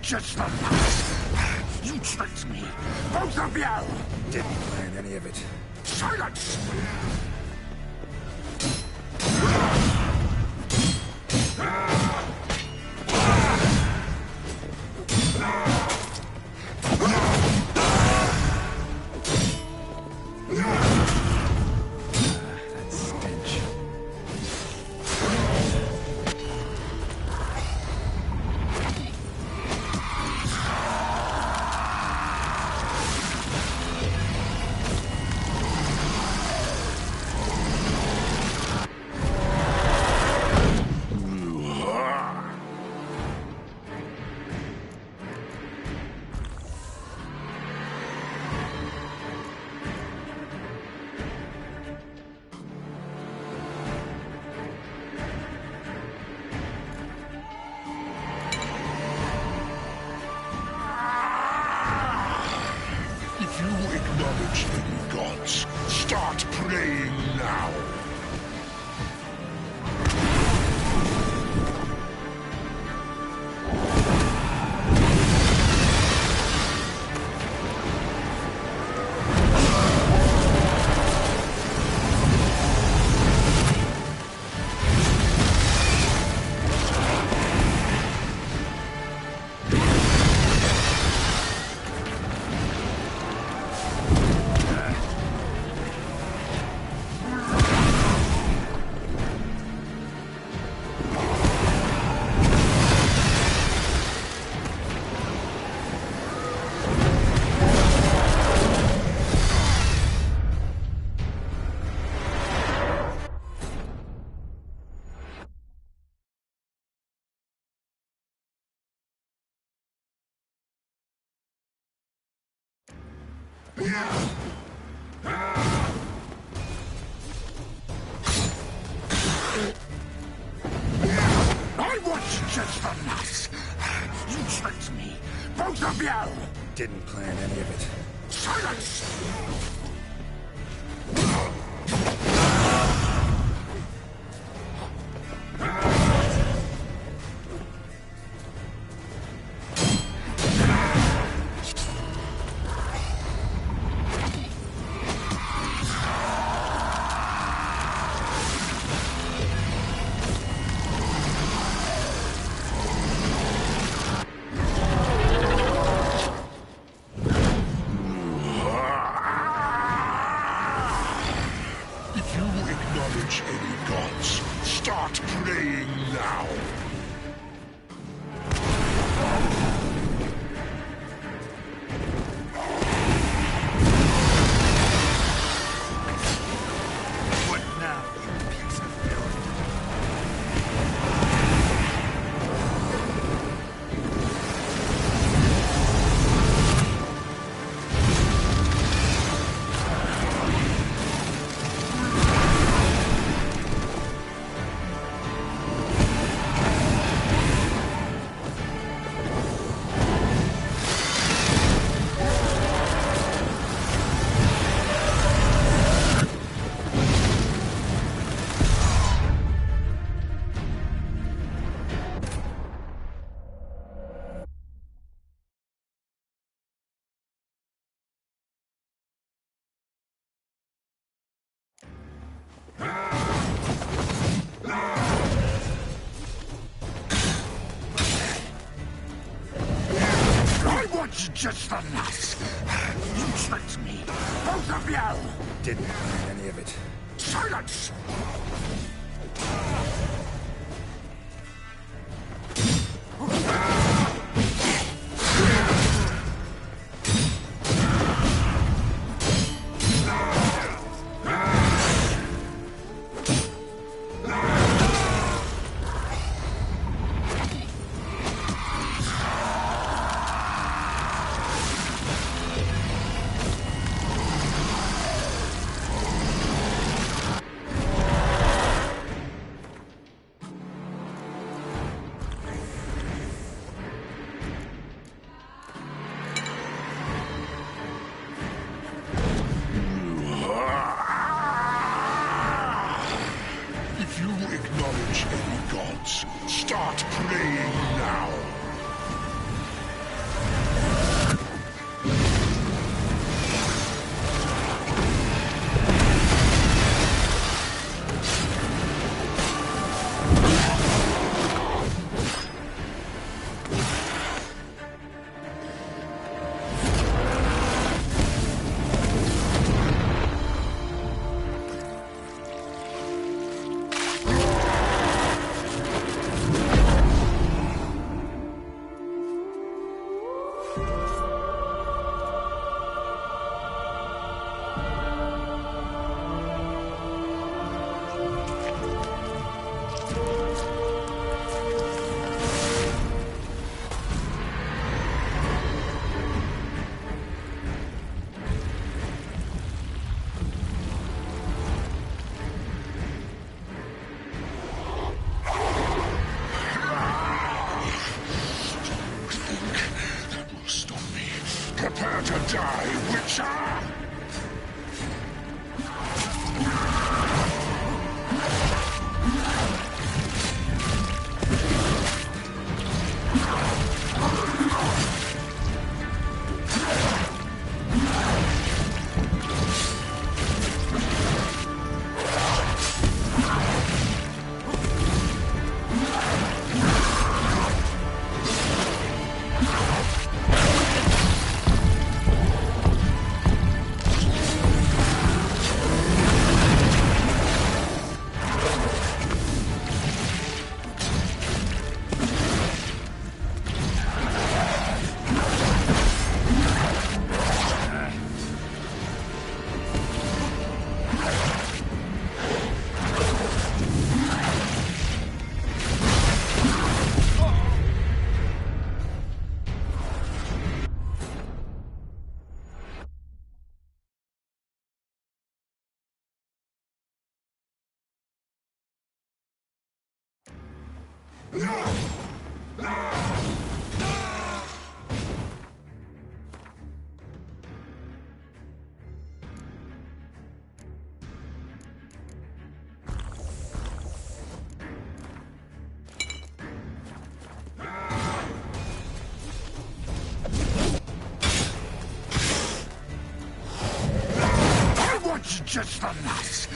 just the last. You tricked me. Both of you! Didn't plan any of it. Silence! That stench. If you acknowledge any gods, start praying now. I was just the last. You tricked me. Both of you! Didn't plan any of it. Silence! If you acknowledge any gods, start praying now. What now, you piece of villain? I was just the last. You tricked me. Both of you! Didn't plan any of it. Silence! If you acknowledge any gods, start praying now. Just the nuts.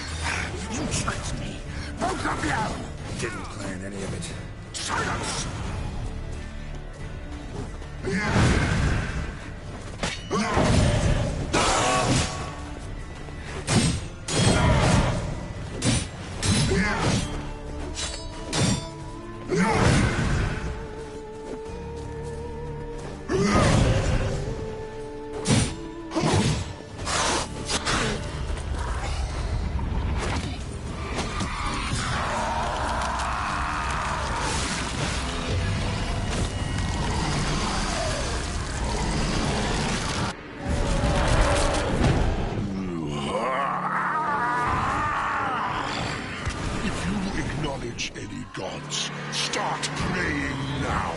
You tricked me. Both of you. Didn't plan any of it. Silence! Any gods, start praying now.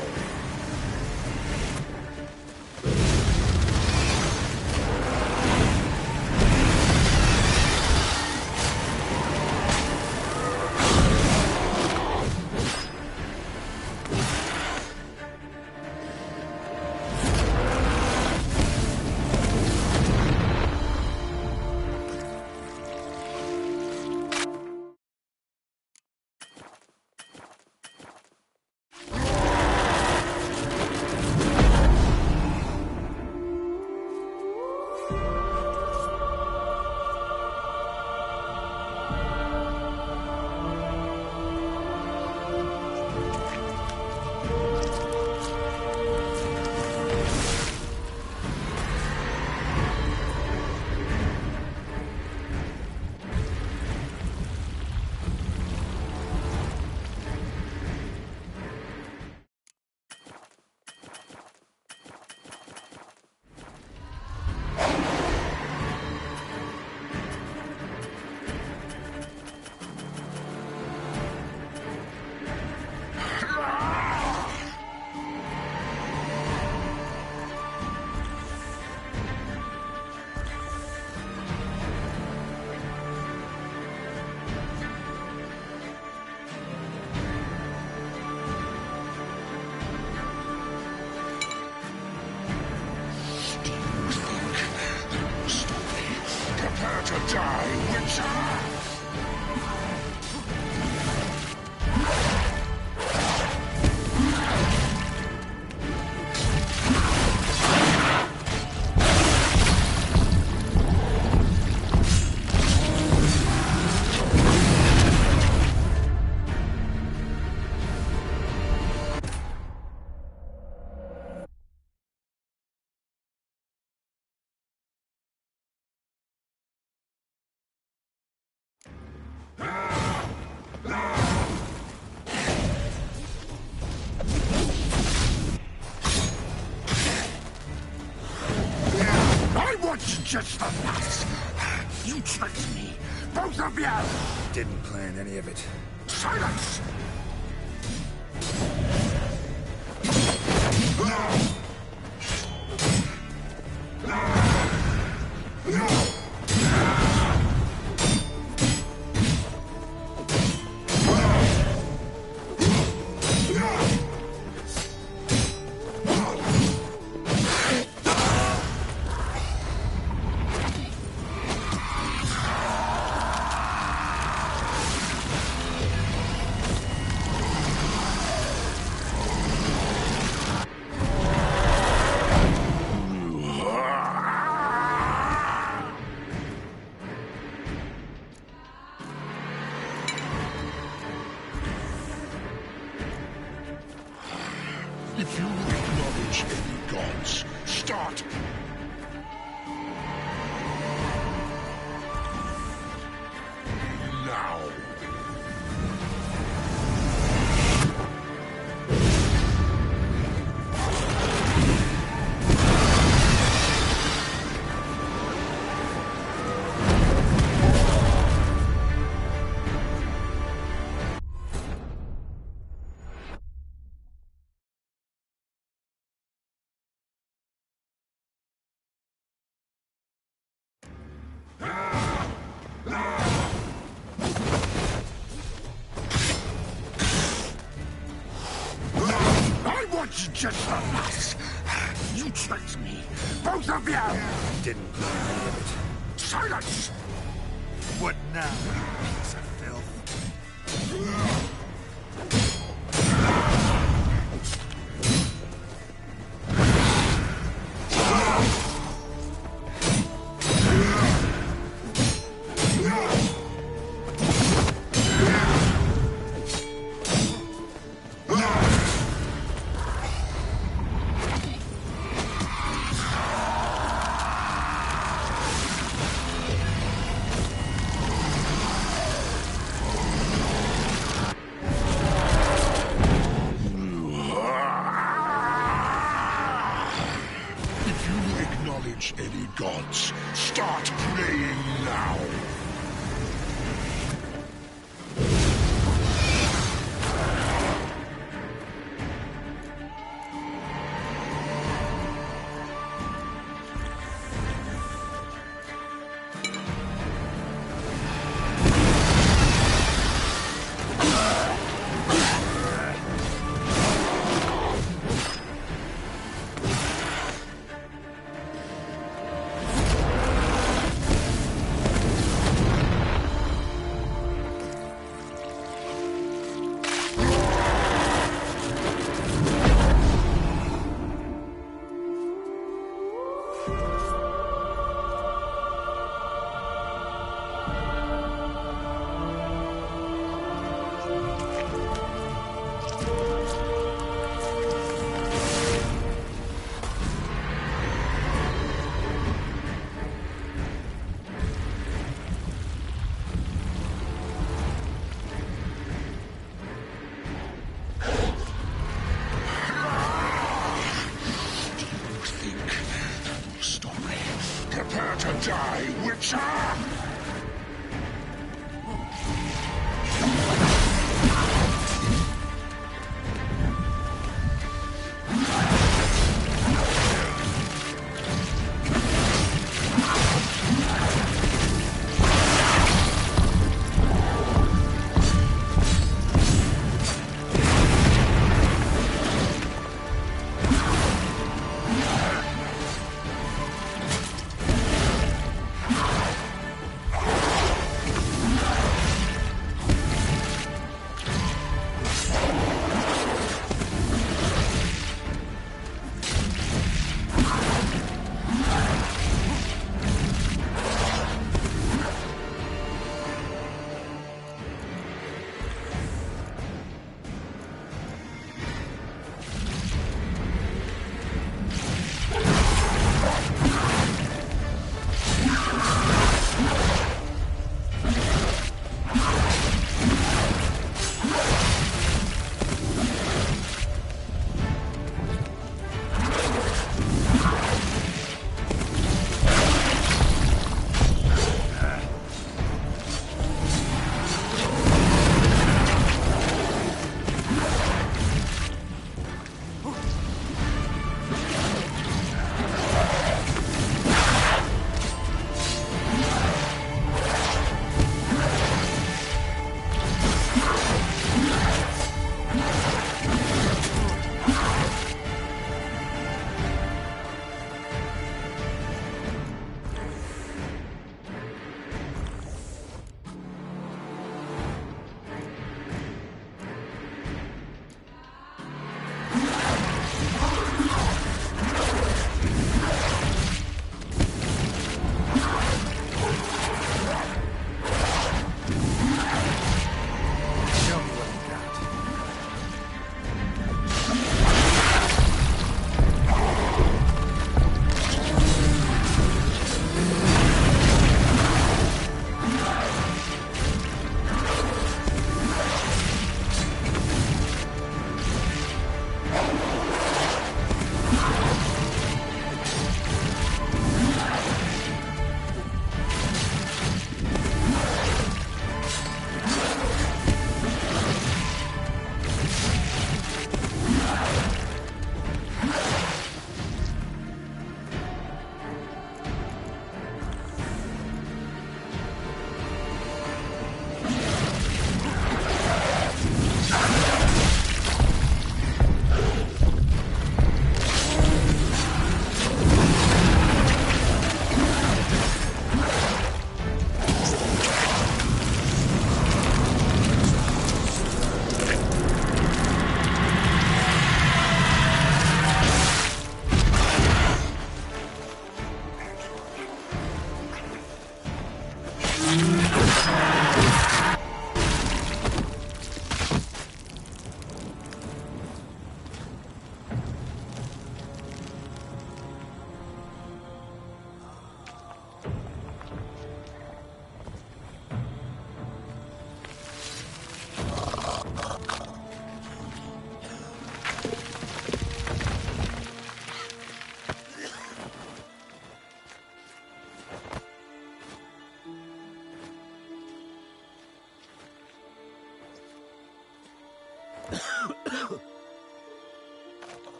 To die, Witcher! Just the nuts. You tricked me. Both of you. Didn't plan any of it. Silence! If you acknowledge any gods, start. Now. just from us. You tricked me. Both of you! Didn't learn any of it. Silence! What now, you piece of filth?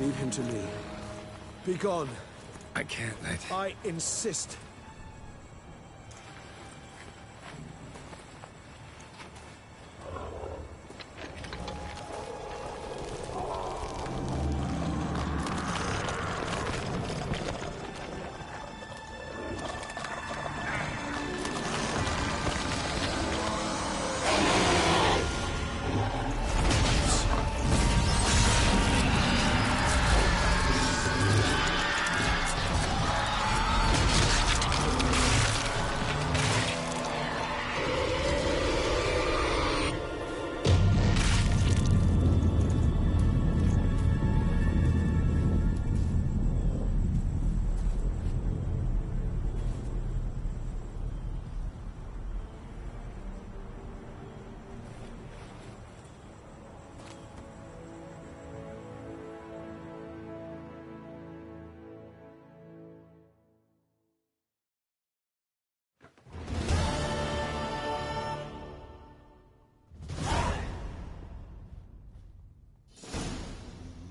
Leave him to me. Be gone. I can't let... I insist.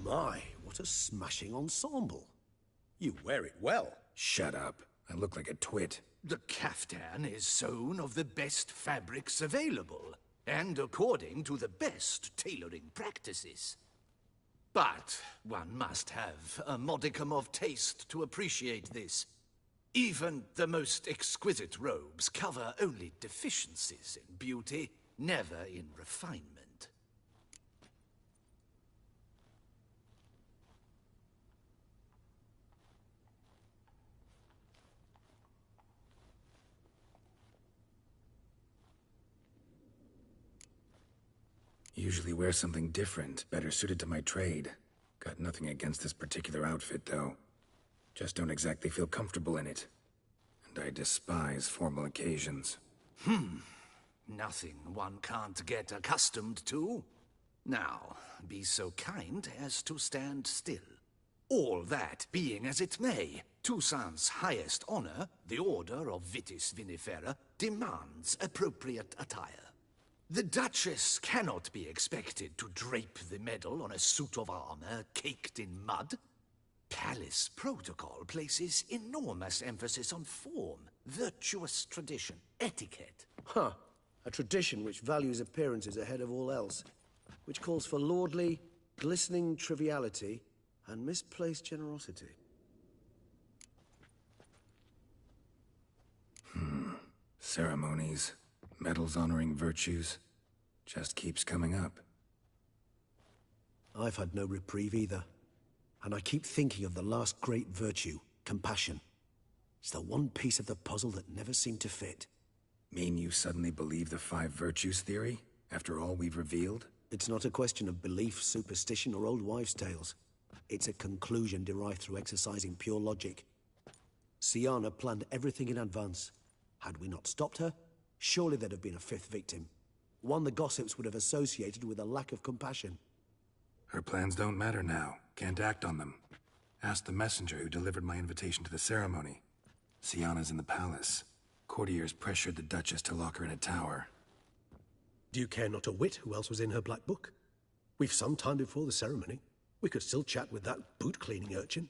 My, what a smashing ensemble. You wear it well. Shut up. I look like a twit. The caftan is sewn of the best fabrics available, and according to the best tailoring practices. But one must have a modicum of taste to appreciate this. Even the most exquisite robes cover only deficiencies in beauty, never in refinement. Usually wear something different, better suited to my trade. Got nothing against this particular outfit, though. Just don't exactly feel comfortable in it. And I despise formal occasions. Nothing one can't get accustomed to. Now, be so kind as to stand still. All that being as it may, Toussaint's highest honor, the Order of Vitis Vinifera, demands appropriate attire. The Duchess cannot be expected to drape the medal on a suit of armor caked in mud. Palace protocol places enormous emphasis on form, virtuous tradition, etiquette. Huh. A tradition which values appearances ahead of all else. Which calls for lordly, glistening triviality and misplaced generosity. Ceremonies, medals honoring virtues, just keeps coming up. I've had no reprieve either. And I keep thinking of the last great virtue, compassion. It's the one piece of the puzzle that never seemed to fit. Mean you suddenly believe the 5 virtues theory, after all we've revealed? It's not a question of belief, superstition, or old wives' tales. It's a conclusion derived through exercising pure logic. Syanna planned everything in advance. Had we not stopped her, surely there'd have been a 5th victim. One the gossips would have associated with a lack of compassion. Her plans don't matter now. Can't act on them. Ask the messenger who delivered my invitation to the ceremony. Syanna's in the palace. Courtiers pressured the Duchess to lock her in a tower. Do you care not a whit who else was in her black book? We've some time before the ceremony. We could still chat with that boot-cleaning urchin.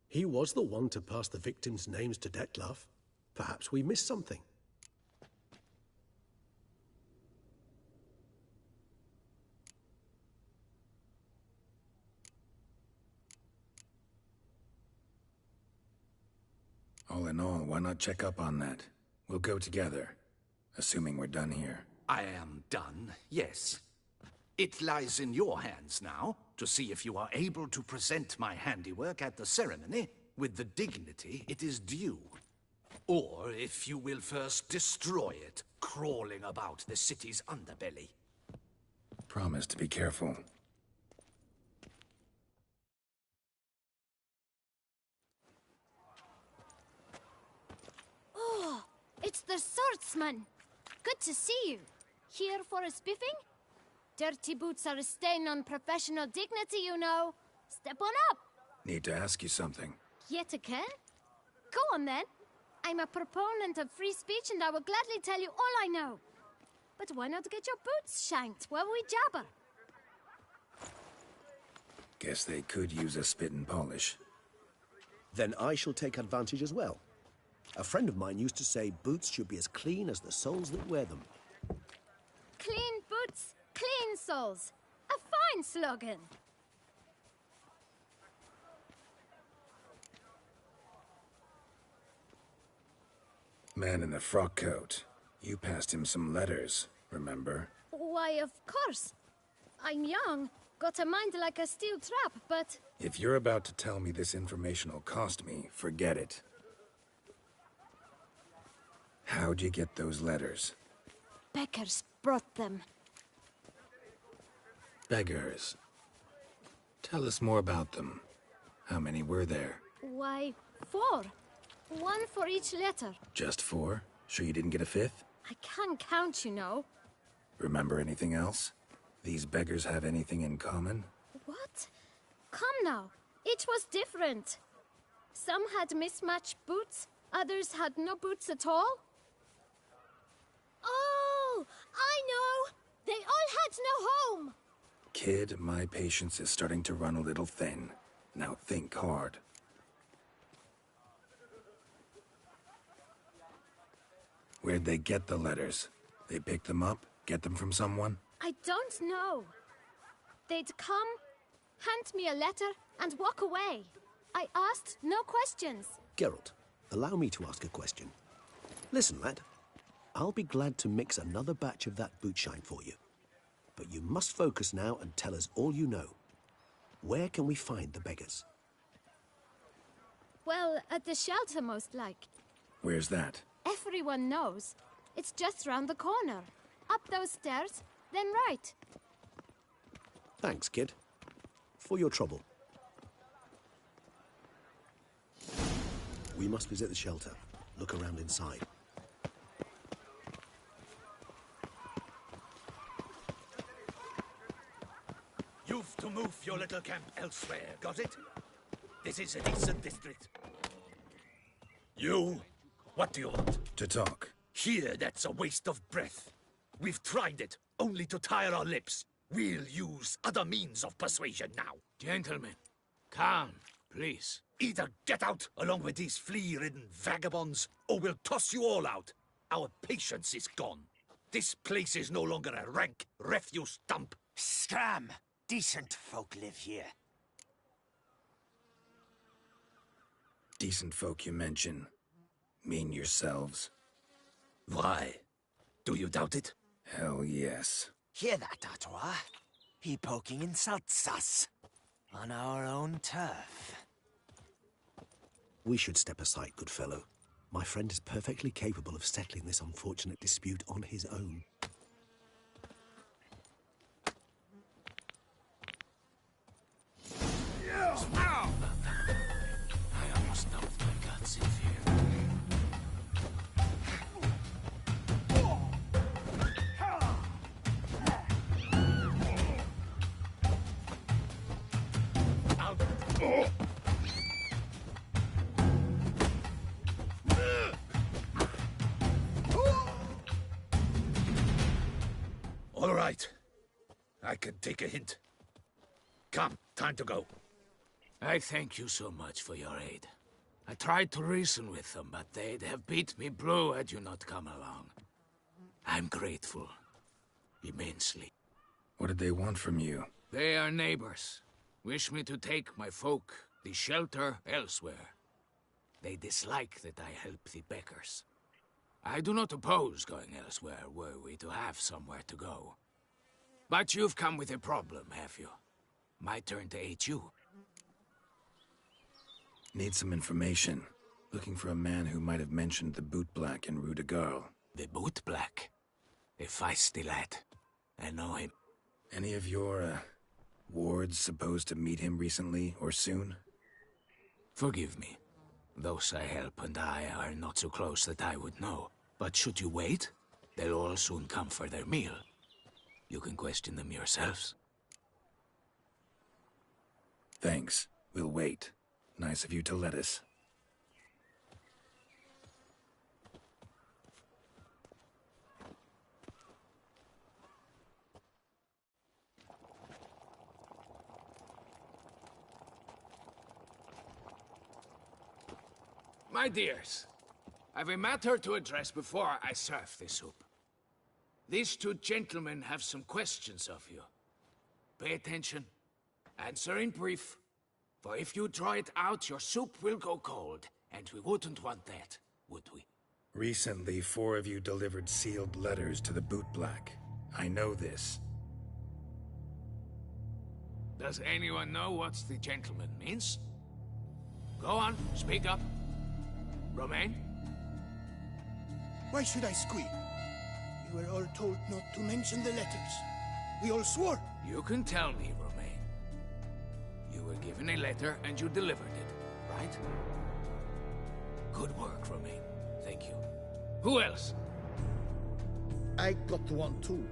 He was the one to pass the victims' names to Dettlaff. Perhaps we missed something. All in all, why not check up on that? We'll go together, assuming we're done here. I am done, yes. It lies in your hands now to see if you are able to present my handiwork at the ceremony with the dignity it is due. Or if you will first destroy it, crawling about the city's underbelly. Promise to be careful. Oh, it's the swordsman. Good to see you. Here for a spiffing? Dirty boots are a stain on professional dignity, you know. Step on up. Need to ask you something. Yet again? Go on then. I'm a proponent of free speech and I will gladly tell you all I know. But why not get your boots shanked while we jabber? Guess they could use a spit and polish. Then I shall take advantage as well. A friend of mine used to say boots should be as clean as the soles that wear them. Clean boots, clean soles. A fine slogan. Man in the frock coat. You passed him some letters, remember? Why, of course. I'm young, got a mind like a steel trap, but... If you're about to tell me this information will cost me, forget it. How'd you get those letters? Beggars brought them. Beggars. Tell us more about them. How many were there? Why, 4. 1 for each letter. Just 4? Sure you didn't get a 5th? I can't count, you know. Remember anything else? These beggars have anything in common? What? Come now. Each was different. Some had mismatched boots, others had no boots at all. Oh, I know! They all had no home! Kid, my patience is starting to run a little thin. Now think hard. Where'd they get the letters? They pick them up? Get them from someone? I don't know. They'd come, hand me a letter, and walk away. I asked no questions. Geralt, allow me to ask a question. Listen, lad. I'll be glad to mix another batch of that bootshine for you. But you must focus now and tell us all you know. Where can we find the beggars? Well, at the shelter, most like. Where's that? Everyone knows. It's just round the corner. Up those stairs, then right. Thanks, kid. For your trouble. We must visit the shelter. Look around inside. You've to move your little camp elsewhere, got it? This is a decent district. You? What do you want? To talk. Here, that's a waste of breath. We've tried it, only to tire our lips. We'll use other means of persuasion now. Gentlemen, calm, please. Either get out along with these flea-ridden vagabonds, or we'll toss you all out. Our patience is gone. This place is no longer a rank refuse dump. Scram! Decent folk live here. Decent folk you mention. Mean yourselves. Why? Do you doubt it? Hell yes. Hear that, Artois? He poking insults us. On our own turf. We should step aside, good fellow. My friend is perfectly capable of settling this unfortunate dispute on his own. I almost knocked my guts in fear. All right. I can take a hint. Come, time to go. I thank you so much for your aid. I tried to reason with them, but they'd have beat me blue had you not come along. I'm grateful. Immensely. What did they want from you? They are neighbors. Wish me to take my folk, the shelter, elsewhere. They dislike that I help the Beckers. I do not oppose going elsewhere were we to have somewhere to go. But you've come with a problem, have you? My turn to aid you. Need some information. Looking for a man who might have mentioned the Bootblack in Rue de Garl. The Bootblack? A feisty lad. I know him. Any of your, wards supposed to meet him recently or soon? Forgive me. Those I help and I are not so close that I would know. But should you wait, they'll all soon come for their meal. You can question them yourselves. Thanks. We'll wait. Nice of you to let us. My dears, I've a matter to address before I serve the soup. These two gentlemen have some questions of you. Pay attention. Answer in brief. For if you draw it out, your soup will go cold, and we wouldn't want that, would we? Recently, 4 of you delivered sealed letters to the Bootblack. I know this. Does anyone know what the gentleman means? Go on, speak up. Romain? Why should I squeal? We were all told not to mention the letters. We all swore. You can tell me, Romain. You were given a letter and you delivered it, right? Good work, Romain. Thank you. Who else? I got one too.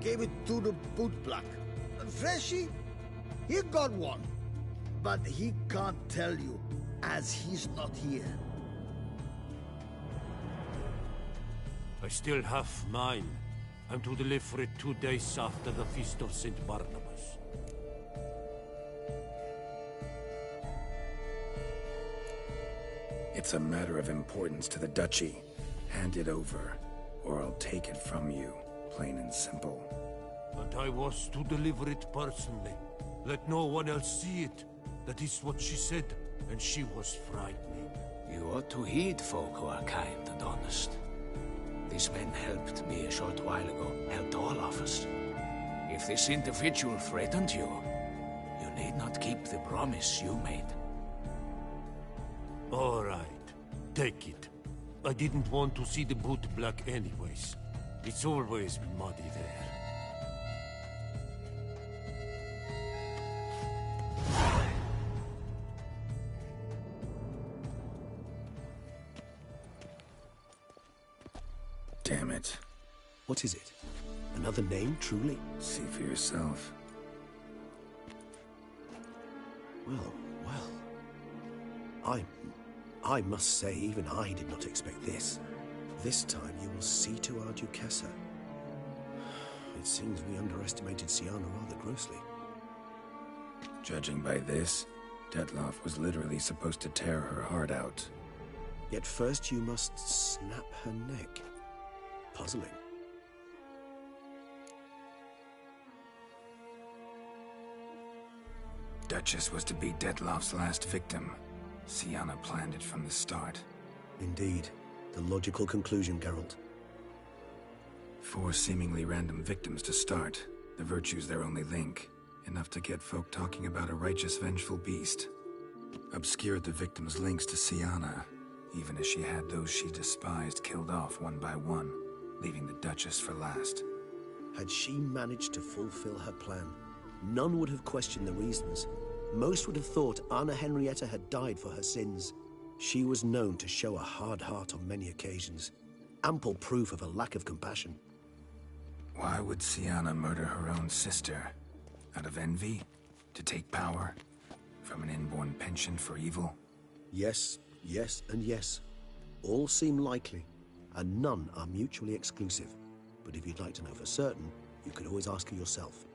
Gave it to the Bootblack. Freshy, he got one. But he can't tell you, as he's not here. I still have mine. I'm to deliver it 2 days after the Feast of St. Barnabas. It's a matter of importance to the Duchy. Hand it over, or I'll take it from you, plain and simple. But I was to deliver it personally. Let no one else see it. That is what she said, and she was frightening. You ought to heed folk who are kind and honest. These men helped me a short while ago, helped all of us. If this individual threatened you, you need not keep the promise you made. All right, take it. I didn't want to see the Bootblack anyways. It's always muddy there. Damn it. What is it? Another name, truly? See for yourself. Well, I must say, even I did not expect this. This time you will see to our Duquesa. It seems we underestimated Syanna rather grossly. Judging by this, Detloff was literally supposed to tear her heart out. Yet first you must snap her neck. Puzzling. Duchess was to be Detloff's last victim. Syanna planned it from the start. Indeed. The logical conclusion, Geralt. 4 seemingly random victims to start. The virtue's their only link. Enough to get folk talking about a righteous, vengeful beast. Obscured the victims' links to Syanna, even as she had those she despised killed off one by one, leaving the Duchess for last. Had she managed to fulfill her plan, none would have questioned the reasons. Most would have thought Anna Henrietta had died for her sins. She was known to show a hard heart on many occasions. Ample proof of a lack of compassion. Why would Syanna murder her own sister? Out of envy? To take power? From an inborn penchant for evil? Yes, yes, and yes. All seem likely, and none are mutually exclusive. But if you'd like to know for certain, you could always ask her yourself.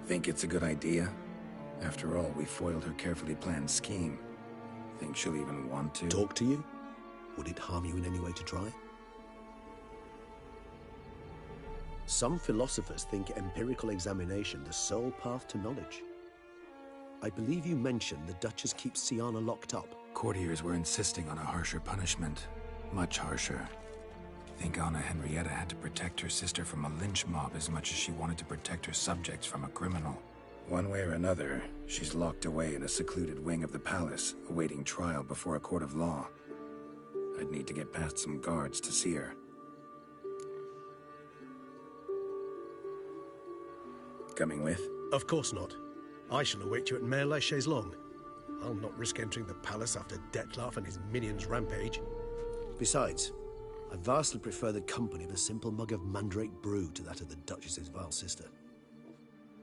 Think it's a good idea? After all, we foiled her carefully planned scheme. Think she'll even want to? Talk to you? Would it harm you in any way to try? Some philosophers think empirical examination the sole path to knowledge. I believe you mentioned the Duchess keeps Syanna locked up. Courtiers were insisting on a harsher punishment. Much harsher. Think Anna Henrietta had to protect her sister from a lynch mob as much as she wanted to protect her subjects from a criminal. One way or another, she's locked away in a secluded wing of the palace, awaiting trial before a court of law. I'd need to get past some guards to see her. Coming with? Of course not. I shall await you at Mare la Chaise-Longue. I'll not risk entering the palace after Dettlaff and his minions rampage. Besides, I vastly prefer the company of a simple mug of mandrake brew to that of the Duchess's vile sister.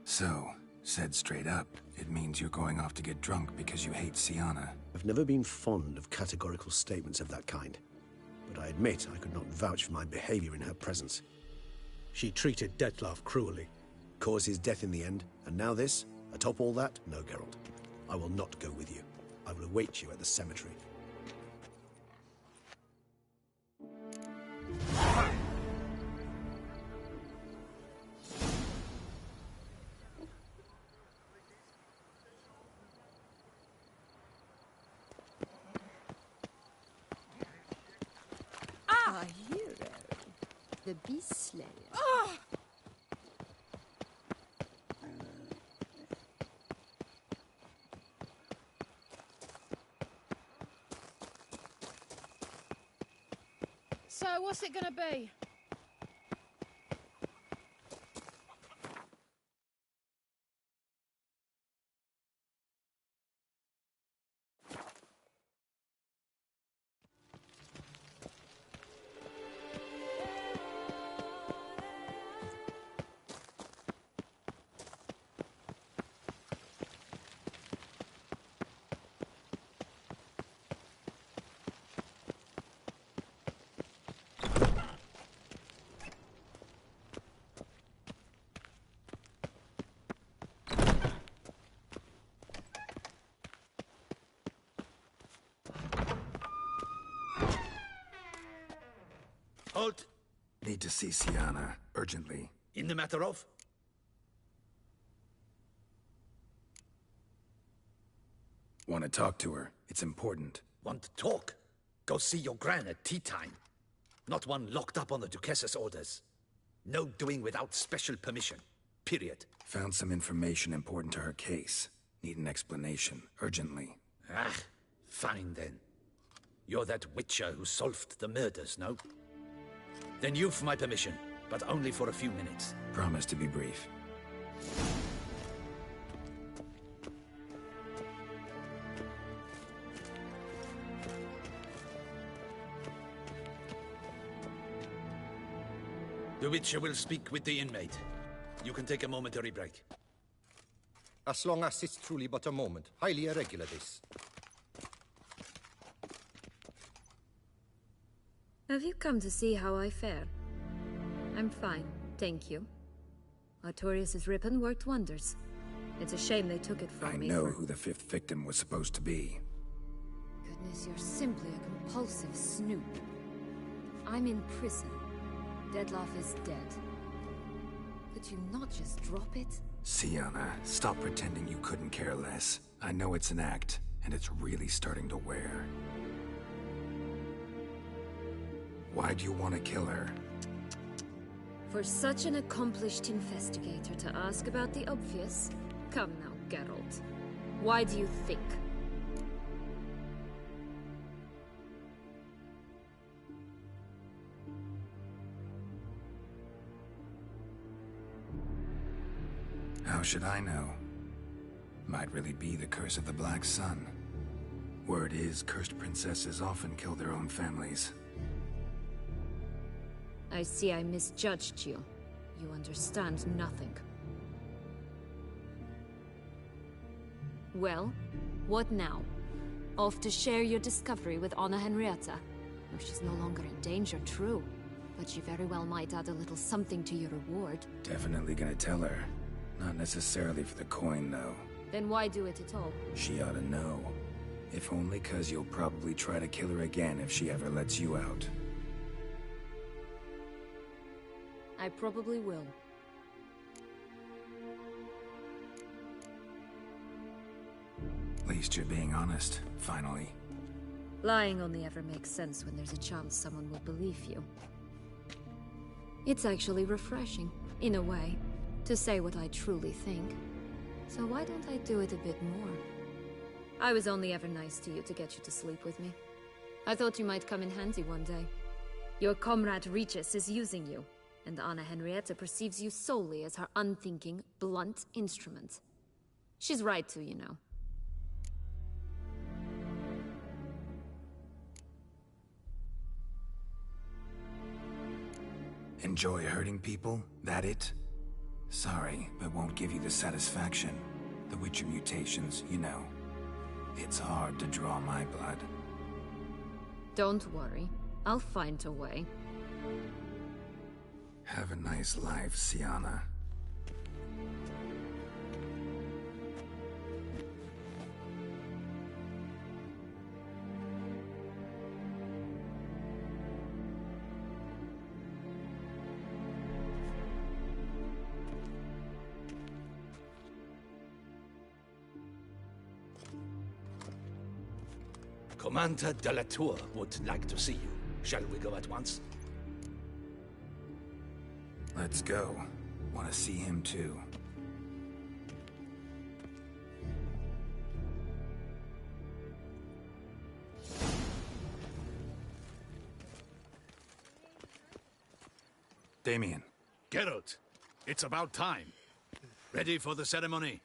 So, said straight up, it means you're going off to get drunk because you hate Syanna. I've never been fond of categorical statements of that kind, but I admit I could not vouch for my behavior in her presence. She treated Dettlaff cruelly, caused his death in the end, and now this? Atop all that, no, Geralt. I will not go with you. I will await you at the cemetery. Our hero, the Beast Slayer. So, what's it gonna be? Halt! Need to see Syanna, urgently. In the matter of? Want to talk to her. It's important. Want to talk? Go see your gran at tea time. Not one locked up on the Duchess's orders. No doing without special permission. Period. Found some information important to her case. Need an explanation, urgently. Ah, fine then. You're that witcher who solved the murders, no? Then you've my permission, but only for a few minutes. Promise to be brief. The Witcher will speak with the inmate. You can take a momentary break. As long as it's truly but a moment. Highly irregular, this. Have you come to see how I fare? I'm fine, thank you. Artorius' ribbon worked wonders. It's a shame they took it from me. I know who the fifth victim was supposed to be. Goodness, you're simply a compulsive snoop. I'm in prison. Dettlaff is dead. Could you not just drop it? Syanna, stop pretending you couldn't care less. I know it's an act, and it's really starting to wear. Why do you want to kill her? For such an accomplished investigator to ask about the obvious? Come now, Geralt. Why do you think? How should I know? Might really be the curse of the Black Sun. Word is, cursed princesses often kill their own families. I see I misjudged you. You understand nothing. Well, what now? Off to share your discovery with Anna Henrietta? No, she's no longer in danger, true. But she very well might add a little something to your reward. Definitely gonna tell her. Not necessarily for the coin, though. Then why do it at all? She ought to know. If only 'cause you'll probably try to kill her again if she ever lets you out. I probably will. At least you're being honest, finally. Lying only ever makes sense when there's a chance someone will believe you. It's actually refreshing, in a way, to say what I truly think. So why don't I do it a bit more? I was only ever nice to you to get you to sleep with me. I thought you might come in handy one day. Your comrade Regis is using you, and Anna Henrietta perceives you solely as her unthinking, blunt instrument. She's right to, you know. Enjoy hurting people? That it? Sorry, but won't give you the satisfaction. The Witcher mutations, you know. It's hard to draw my blood. Don't worry. I'll find a way. Have a nice life, Syanna. Commander de la Tour would like to see you. Shall we go at once? Let's go. Want to see him too. Damien. Geralt, it's about time. Ready for the ceremony?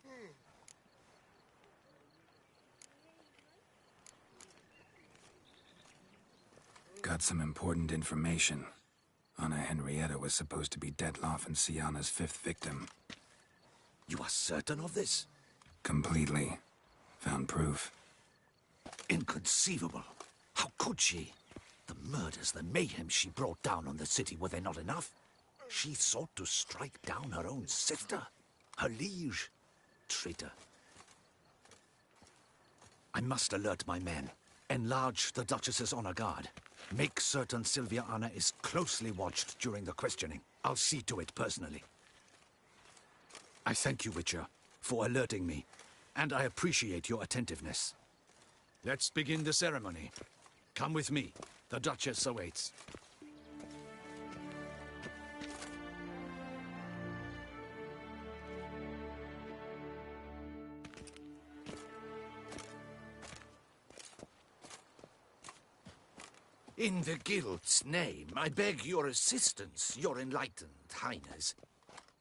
Got some important information. Anna Henrietta was supposed to be Detloff and Syanna's 5th victim. You are certain of this? Completely. Found proof. Inconceivable. How could she? The murders, the mayhem she brought down on the city, were they not enough? She sought to strike down her own sister, her liege. Traitor. I must alert my men. Enlarge the Duchess's honor guard. Make certain Sylvia Anna is closely watched during the questioning. I'll see to it personally. I thank you, Witcher, for alerting me, and I appreciate your attentiveness. Let's begin the ceremony. Come with me. The Duchess awaits. In the Guild's name, I beg your assistance, your enlightened highness.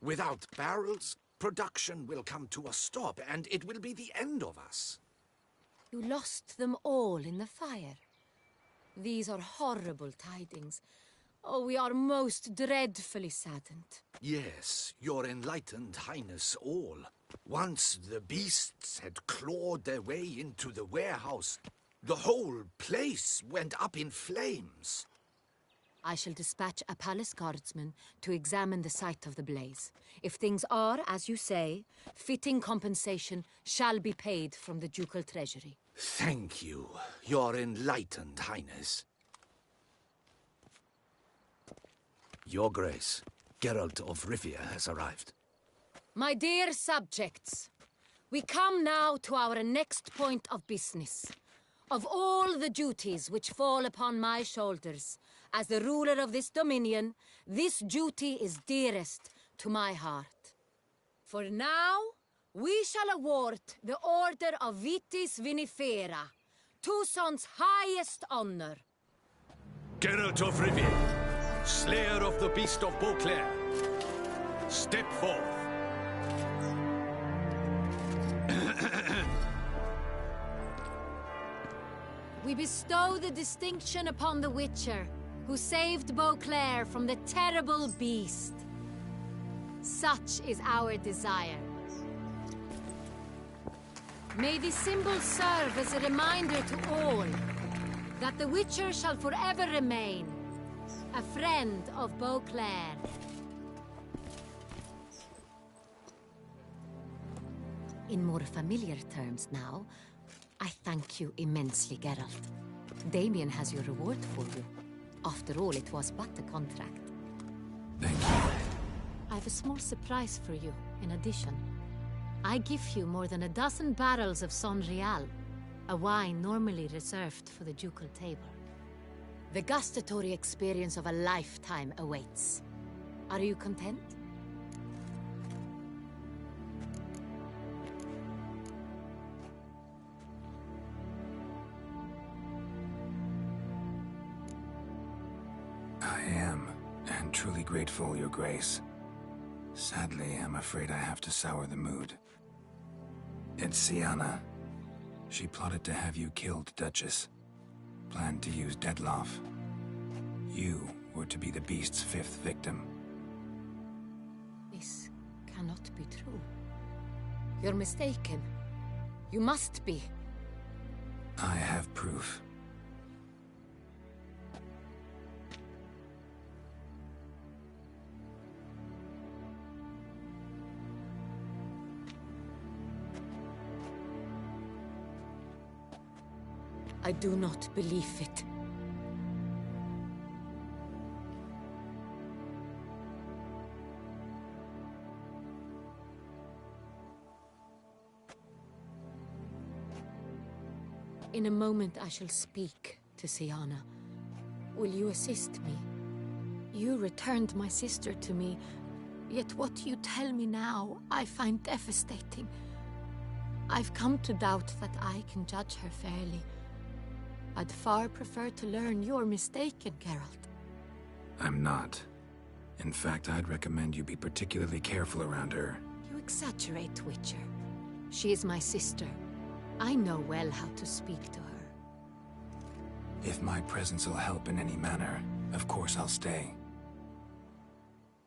Without barrels, production will come to a stop, and it will be the end of us. You lost them all in the fire. These are horrible tidings. Oh, we are most dreadfully saddened. Yes, your enlightened highness all. Once the beasts had clawed their way into the warehouse, the whole place went up in flames. I shall dispatch a palace guardsman to examine the site of the blaze. If things are, as you say, fitting compensation shall be paid from the ducal treasury. Thank you, your enlightened highness. Your Grace, Geralt of Rivia has arrived. My dear subjects, we come now to our next point of business. Of all the duties which fall upon my shoulders, as the ruler of this dominion, this duty is dearest to my heart. For now, we shall award the Order of Vitis Vinifera, Toussaint's highest honor. Geralt of Rivia, slayer of the beast of Beauclair, step forth. We bestow the distinction upon the Witcher, who saved Beauclair from the terrible beast. Such is our desire. May this symbol serve as a reminder to all that the Witcher shall forever remain a friend of Beauclair. In more familiar terms now, I thank you immensely, Geralt. Damien has your reward for you. After all, it was but a contract. Thank you. I have a small surprise for you, in addition. I give you more than a dozen barrels of Sonreal, a wine normally reserved for the ducal table. The gustatory experience of a lifetime awaits. Are you content? I am, and truly grateful, Your Grace. Sadly, I'm afraid I have to sour the mood. It's Syanna. She plotted to have you killed, Duchess. Planned to use Dettlaff. You were to be the beast's 5th victim. This cannot be true. You're mistaken. You must be. I have proof. I do not believe it. In a moment I shall speak to Syanna. Will you assist me? You returned my sister to me, yet what you tell me now I find devastating. I've come to doubt that I can judge her fairly. I'd far prefer to learn you're mistaken, Geralt. I'm not. In fact, I'd recommend you be particularly careful around her. You exaggerate, Witcher. She is my sister. I know well how to speak to her. If my presence will help in any manner, of course I'll stay.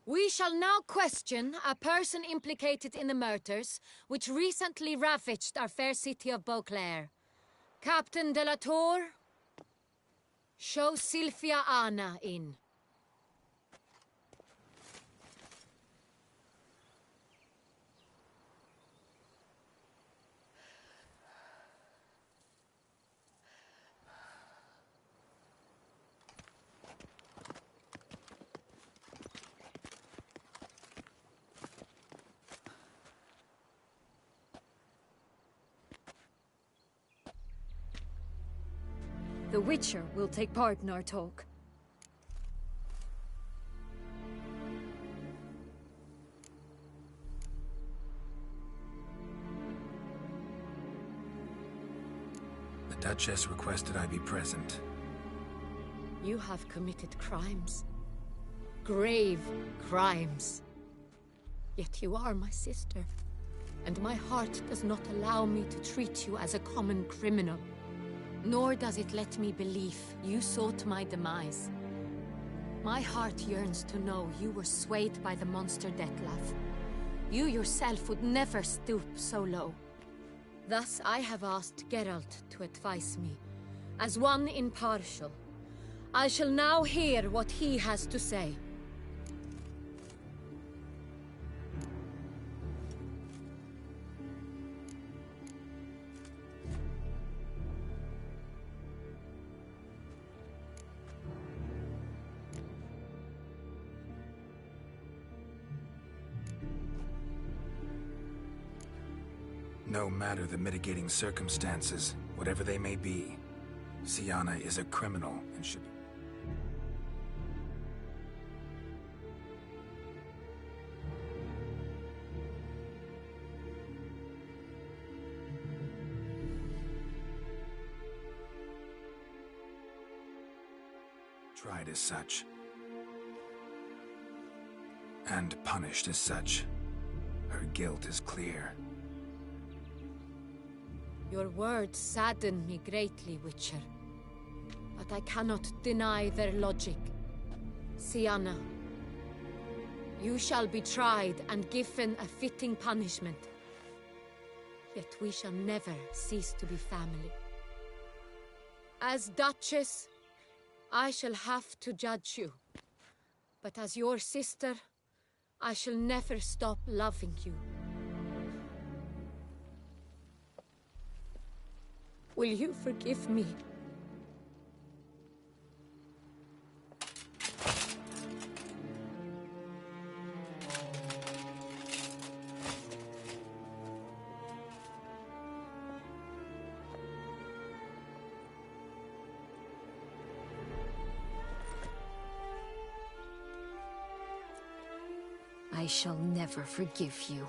We shall now question a person implicated in the murders which recently ravaged our fair city of Beauclair. Captain de la Tour, show Sylvia Anna in. The Witcher will take part in our talk. The Duchess requested I be present. You have committed crimes. Grave crimes. Yet you are my sister, and my heart does not allow me to treat you as a common criminal. Nor does it let me believe you sought my demise. My heart yearns to know you were swayed by the monster Dettlaff. You yourself would never stoop so low. Thus I have asked Geralt to advise me, as one impartial. I shall now hear what he has to say. No matter the mitigating circumstances, whatever they may be, Syanna is a criminal and should be... tried as such. And punished as such. Her guilt is clear. Your words sadden me greatly, Witcher. But I cannot deny their logic. Syanna, you shall be tried and given a fitting punishment. Yet we shall never cease to be family. As Duchess, I shall have to judge you. But as your sister, I shall never stop loving you. Will you forgive me? I shall never forgive you.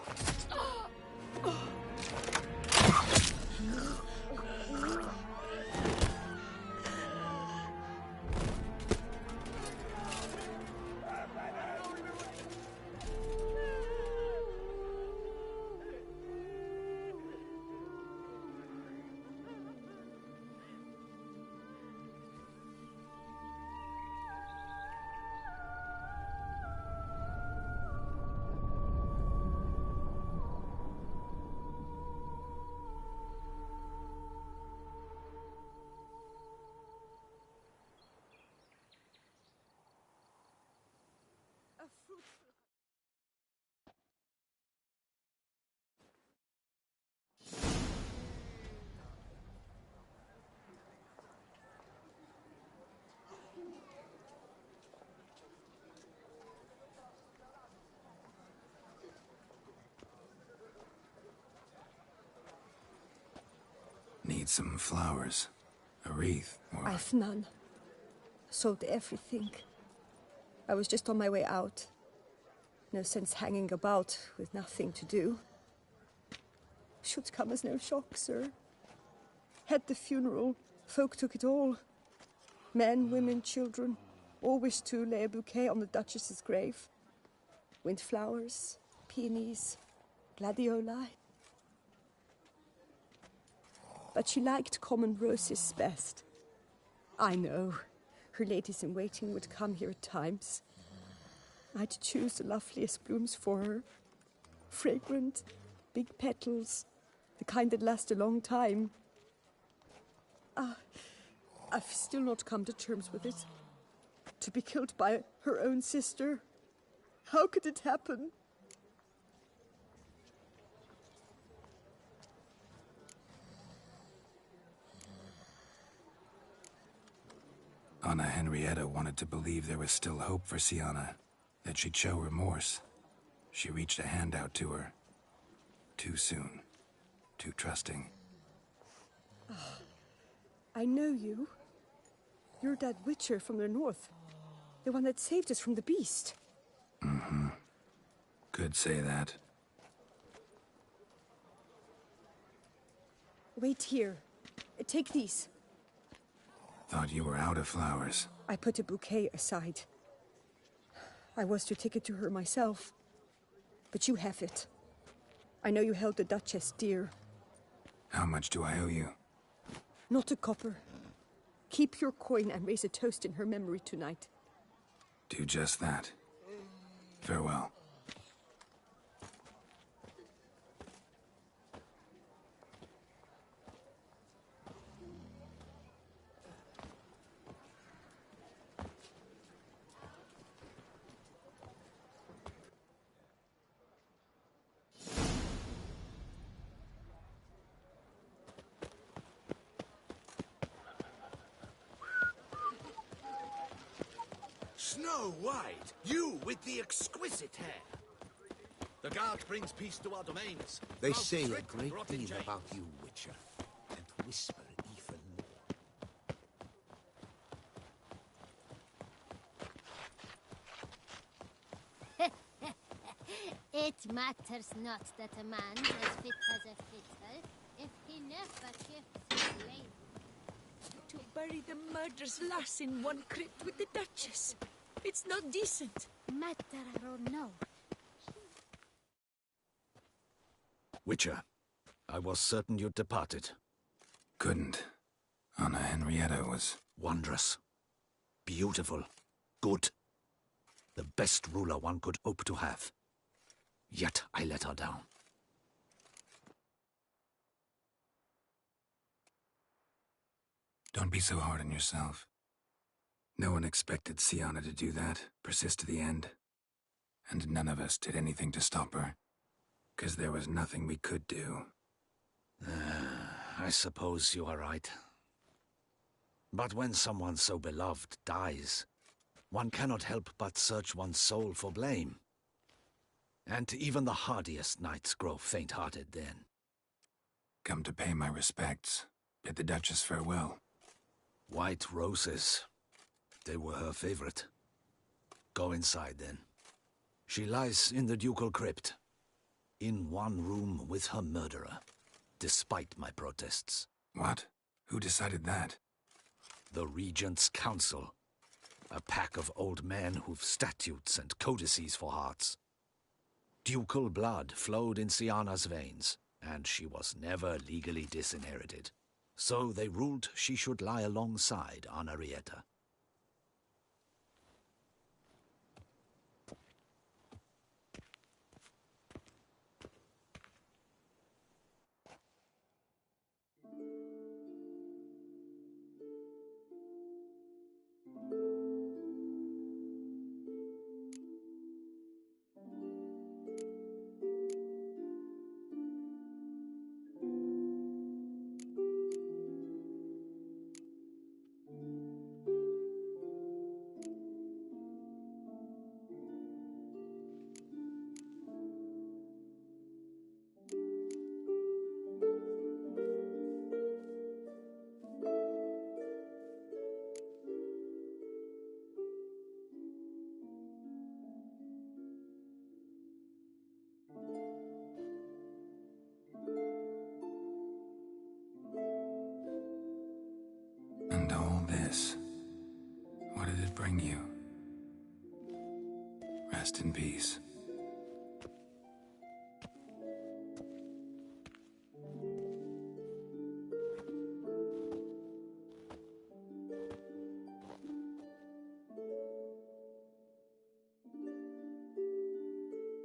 Need some flowers. A wreath, or... I've none. Sold everything. I was just on my way out. No sense hanging about with nothing to do. Should come as no shock, sir. Had the funeral. Folk took it all. Men, women, children. All wished to lay a bouquet on the Duchess's grave. Windflowers, peonies, gladioli. But she liked common roses best. I know. Her ladies-in-waiting would come here at times. I'd choose the loveliest blooms for her. Fragrant, big petals, the kind that last a long time. I've still not come to terms with it. To be killed by her own sister. How could it happen? Anna Henrietta wanted to believe there was still hope for Syanna, that she'd show remorse. She reached a hand out to her. Too soon. Too trusting. I know you. You're that witcher from the north. The one that saved us from the beast. Mm-hmm. Could say that. Wait here. Take these. Thought you were out of flowers. I put a bouquet aside. I was to take it to her myself. But you have it. I know you held the Duchess dear. How much do I owe you? Not a copper. Keep your coin and raise a toast in her memory tonight. Do just that. Farewell. Snow White, you with the exquisite hair. The guard brings peace to our domains. They Most say a strict great brought in deal chains. about you, Witcher, and whisper even more. It matters not that a man is fit as a fiddle if he never shifts his blade. To bury the murderous lass in one crypt with the Duchess. It's not decent. Matter or no. Witcher, I was certain you'd departed. Couldn't. Anna Henrietta was... Wondrous. Beautiful. Good. The best ruler one could hope to have. Yet I let her down. Don't be so hard on yourself. No one expected Syanna to do that, persist to the end. And none of us did anything to stop her. 'Cause there was nothing we could do. I suppose you are right. But when someone so beloved dies, one cannot help but search one's soul for blame. And even the hardiest knights grow faint-hearted then. Come to pay my respects. Bid the Duchess farewell. White roses. They were her favorite. Go inside then. She lies in the ducal crypt, in one room with her murderer, despite my protests. What? Who decided that? The Regent's Council. A pack of old men who've statutes and codices for hearts. Ducal blood flowed in Syanna's veins, and she was never legally disinherited. So they ruled she should lie alongside Anarietta. And all this, what did it bring you? Rest in peace.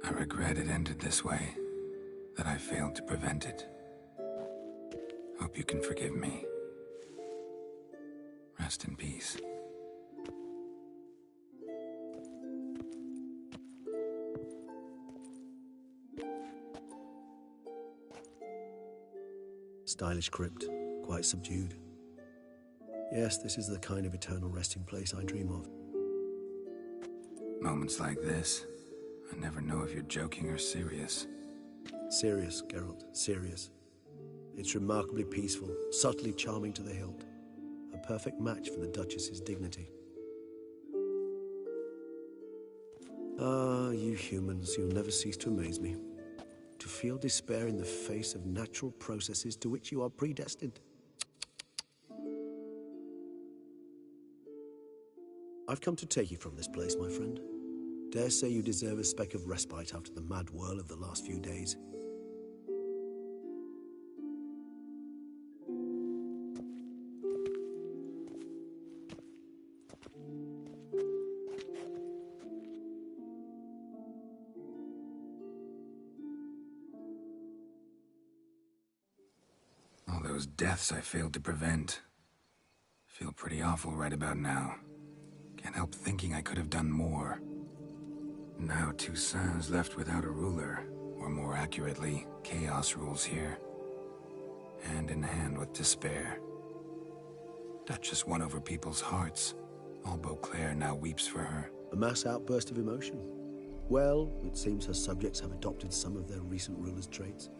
I regret it ended this way, that I failed to prevent it. Hope you can forgive me. Rest in peace. Stylish crypt, quite subdued. Yes, this is the kind of eternal resting place I dream of. Moments like this, I never know if you're joking or serious. Serious, Geralt, serious. It's remarkably peaceful, subtly charming to the hilt. A perfect match for the Duchess's dignity. Ah, you humans, you'll never cease to amaze me. To feel despair in the face of natural processes to which you are predestined. I've come to take you from this place, my friend. Dare say you deserve a speck of respite after the mad whirl of the last few days. All those deaths I failed to prevent. Feel pretty awful right about now. Can't help thinking I could have done more. Now Toussaint's left without a ruler, or more accurately, chaos rules here. Hand in hand with despair. Duchess won over people's hearts. All Beauclair now weeps for her. A mass outburst of emotion. Well, it seems her subjects have adopted some of their recent ruler's traits.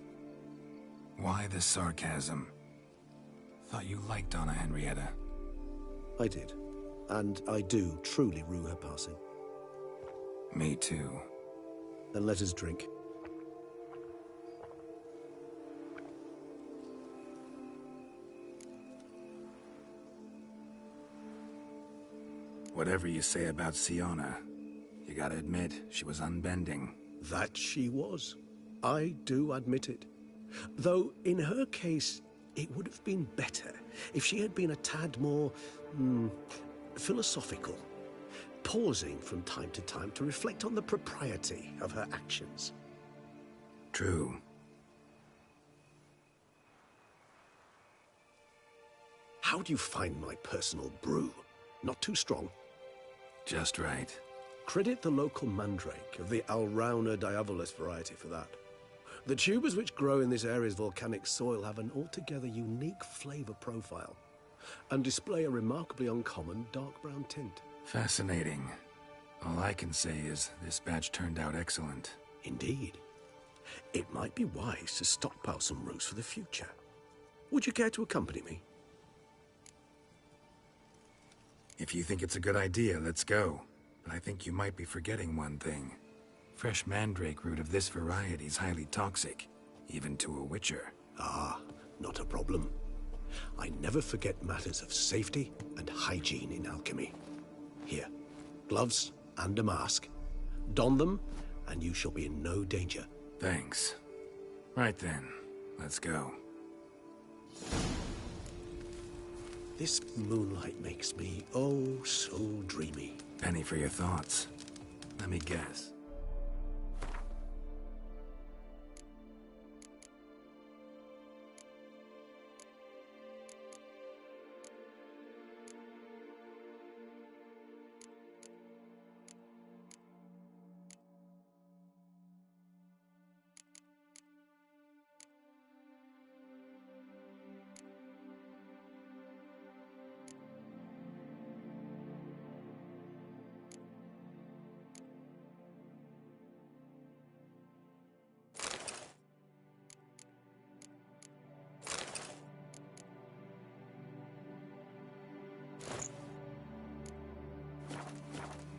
Why the sarcasm? Thought you liked Donna Henrietta. I did. And I do truly rue her passing. Me too. Then let us drink. Whatever you say about Syanna, you gotta admit, she was unbending. That she was. I do admit it. Though, in her case, it would have been better if she had been a tad more, philosophical, pausing from time to time to reflect on the propriety of her actions. True. How do you find my personal brew? Not too strong? Just right. Credit the local mandrake of the Alrauna diavolis variety for that. The tubers which grow in this area's volcanic soil have an altogether unique flavor profile and display a remarkably uncommon dark brown tint. Fascinating. All I can say is this batch turned out excellent. Indeed. It might be wise to stockpile some roots for the future. Would you care to accompany me? If you think it's a good idea, let's go. But I think you might be forgetting one thing. Fresh mandrake root of this variety is highly toxic, even to a witcher. Ah, not a problem. I never forget matters of safety and hygiene in alchemy. Here, gloves and a mask. Don them, and you shall be in no danger. Thanks. Right then, let's go. This moonlight makes me, oh, so dreamy. Penny for your thoughts. Let me guess.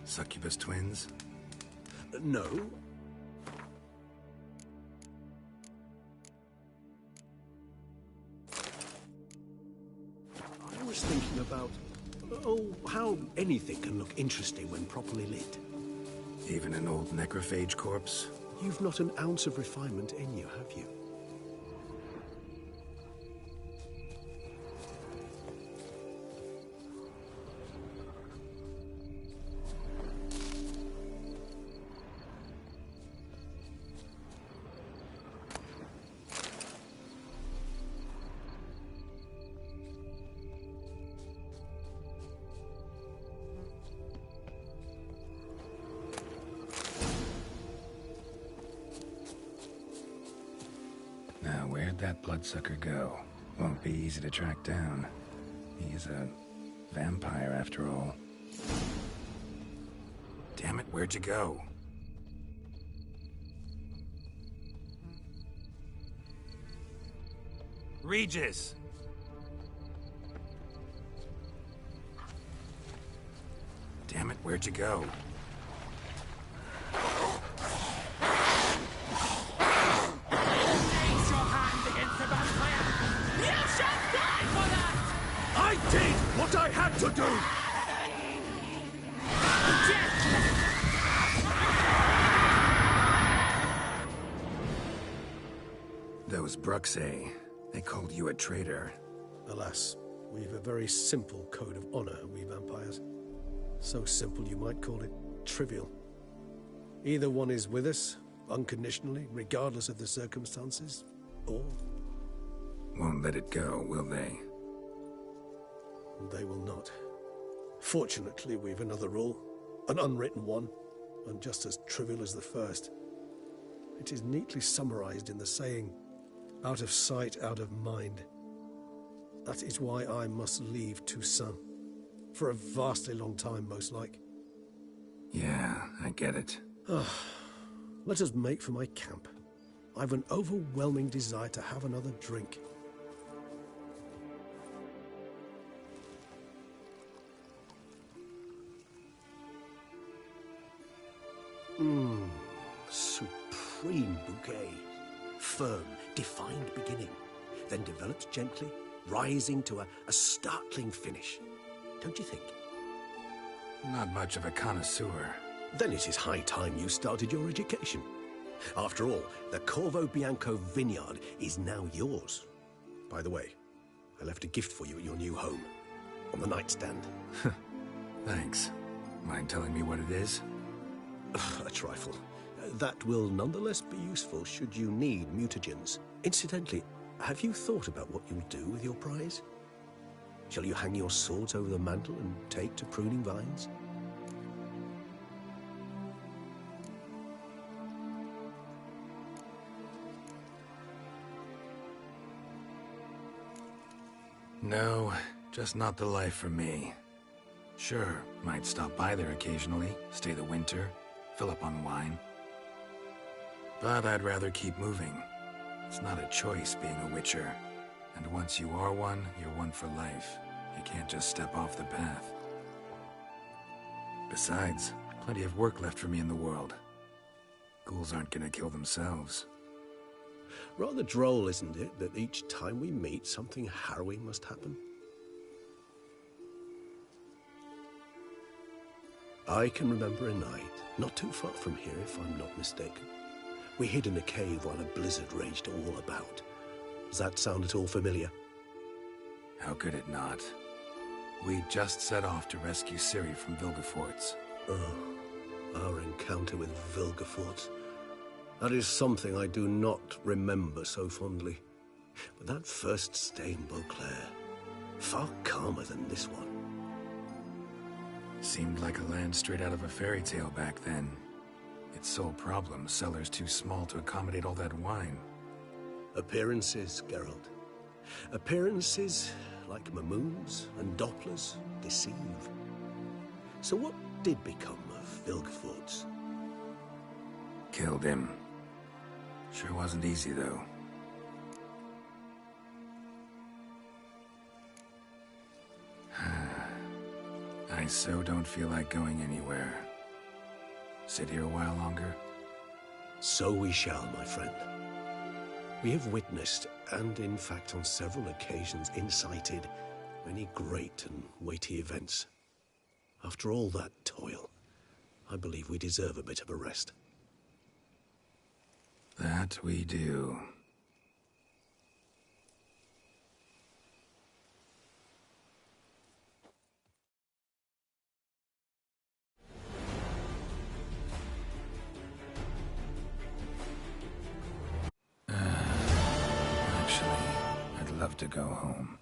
Succubus twins? No. I was thinking about, how anything can look interesting when properly lit. Even an old necrophage corpse? You've not an ounce of refinement in you, have you? Where'd that bloodsucker go? Won't be easy to track down. He is a vampire, after all. Damn it, where'd you go? Regis! Damn it, where'd you go? What I had to do! Those Bruxae, they called you a traitor. Alas, we've a very simple code of honor, we vampires. So simple you might call it trivial. Either one is with us, unconditionally, regardless of the circumstances, or... Won't let it go, will they? They will not. Fortunately, we've another rule, an unwritten one, and just as trivial as the first. It is neatly summarized in the saying, out of sight, out of mind. That is why I must leave Toussaint. For a vastly long time, most like. Yeah, I get it. Let us make for my camp. I've an overwhelming desire to have another drink. Supreme bouquet. Firm, defined beginning, then develops gently, rising to a startling finish. Don't you think? Not much of a connoisseur. Then it is high time you started your education. After all, the Corvo Bianco vineyard is now yours. By the way, I left a gift for you at your new home. On the nightstand. Thanks. Mind telling me what it is? A trifle. That will nonetheless be useful should you need mutagens. Incidentally, have you thought about what you'll do with your prize? Shall you hang your swords over the mantle and take to pruning vines? No, just not the life for me. Sure, might stop by there occasionally, stay the winter, fill up on wine. But I'd rather keep moving. It's not a choice being a Witcher. And once you are one, you're one for life. You can't just step off the path. Besides, plenty of work left for me in the world. Ghouls aren't gonna kill themselves. Rather droll, isn't it, that each time we meet, something harrowing must happen? I can remember a night, not too far from here if I'm not mistaken. We hid in a cave while a blizzard raged all about. Does that sound at all familiar? How could it not? We just set off to rescue Ciri from Vilgefortz. Oh, our encounter with Vilgefortz. That is something I do not remember so fondly. But that first stay in Beauclair, far calmer than this one. Seemed like a land straight out of a fairy tale back then. Its sole problem, cellars too small to accommodate all that wine. Appearances, Geralt. Appearances, like Mamoons and Dopplers, deceive. So what did become of Vilgefortz? Killed him. Sure wasn't easy, though. I so don't feel like going anywhere. Sit here a while longer? So we shall, my friend. We have witnessed, and in fact on several occasions incited, many great and weighty events. After all that toil, I believe we deserve a bit of a rest. That we do. Actually, I'd love to go home.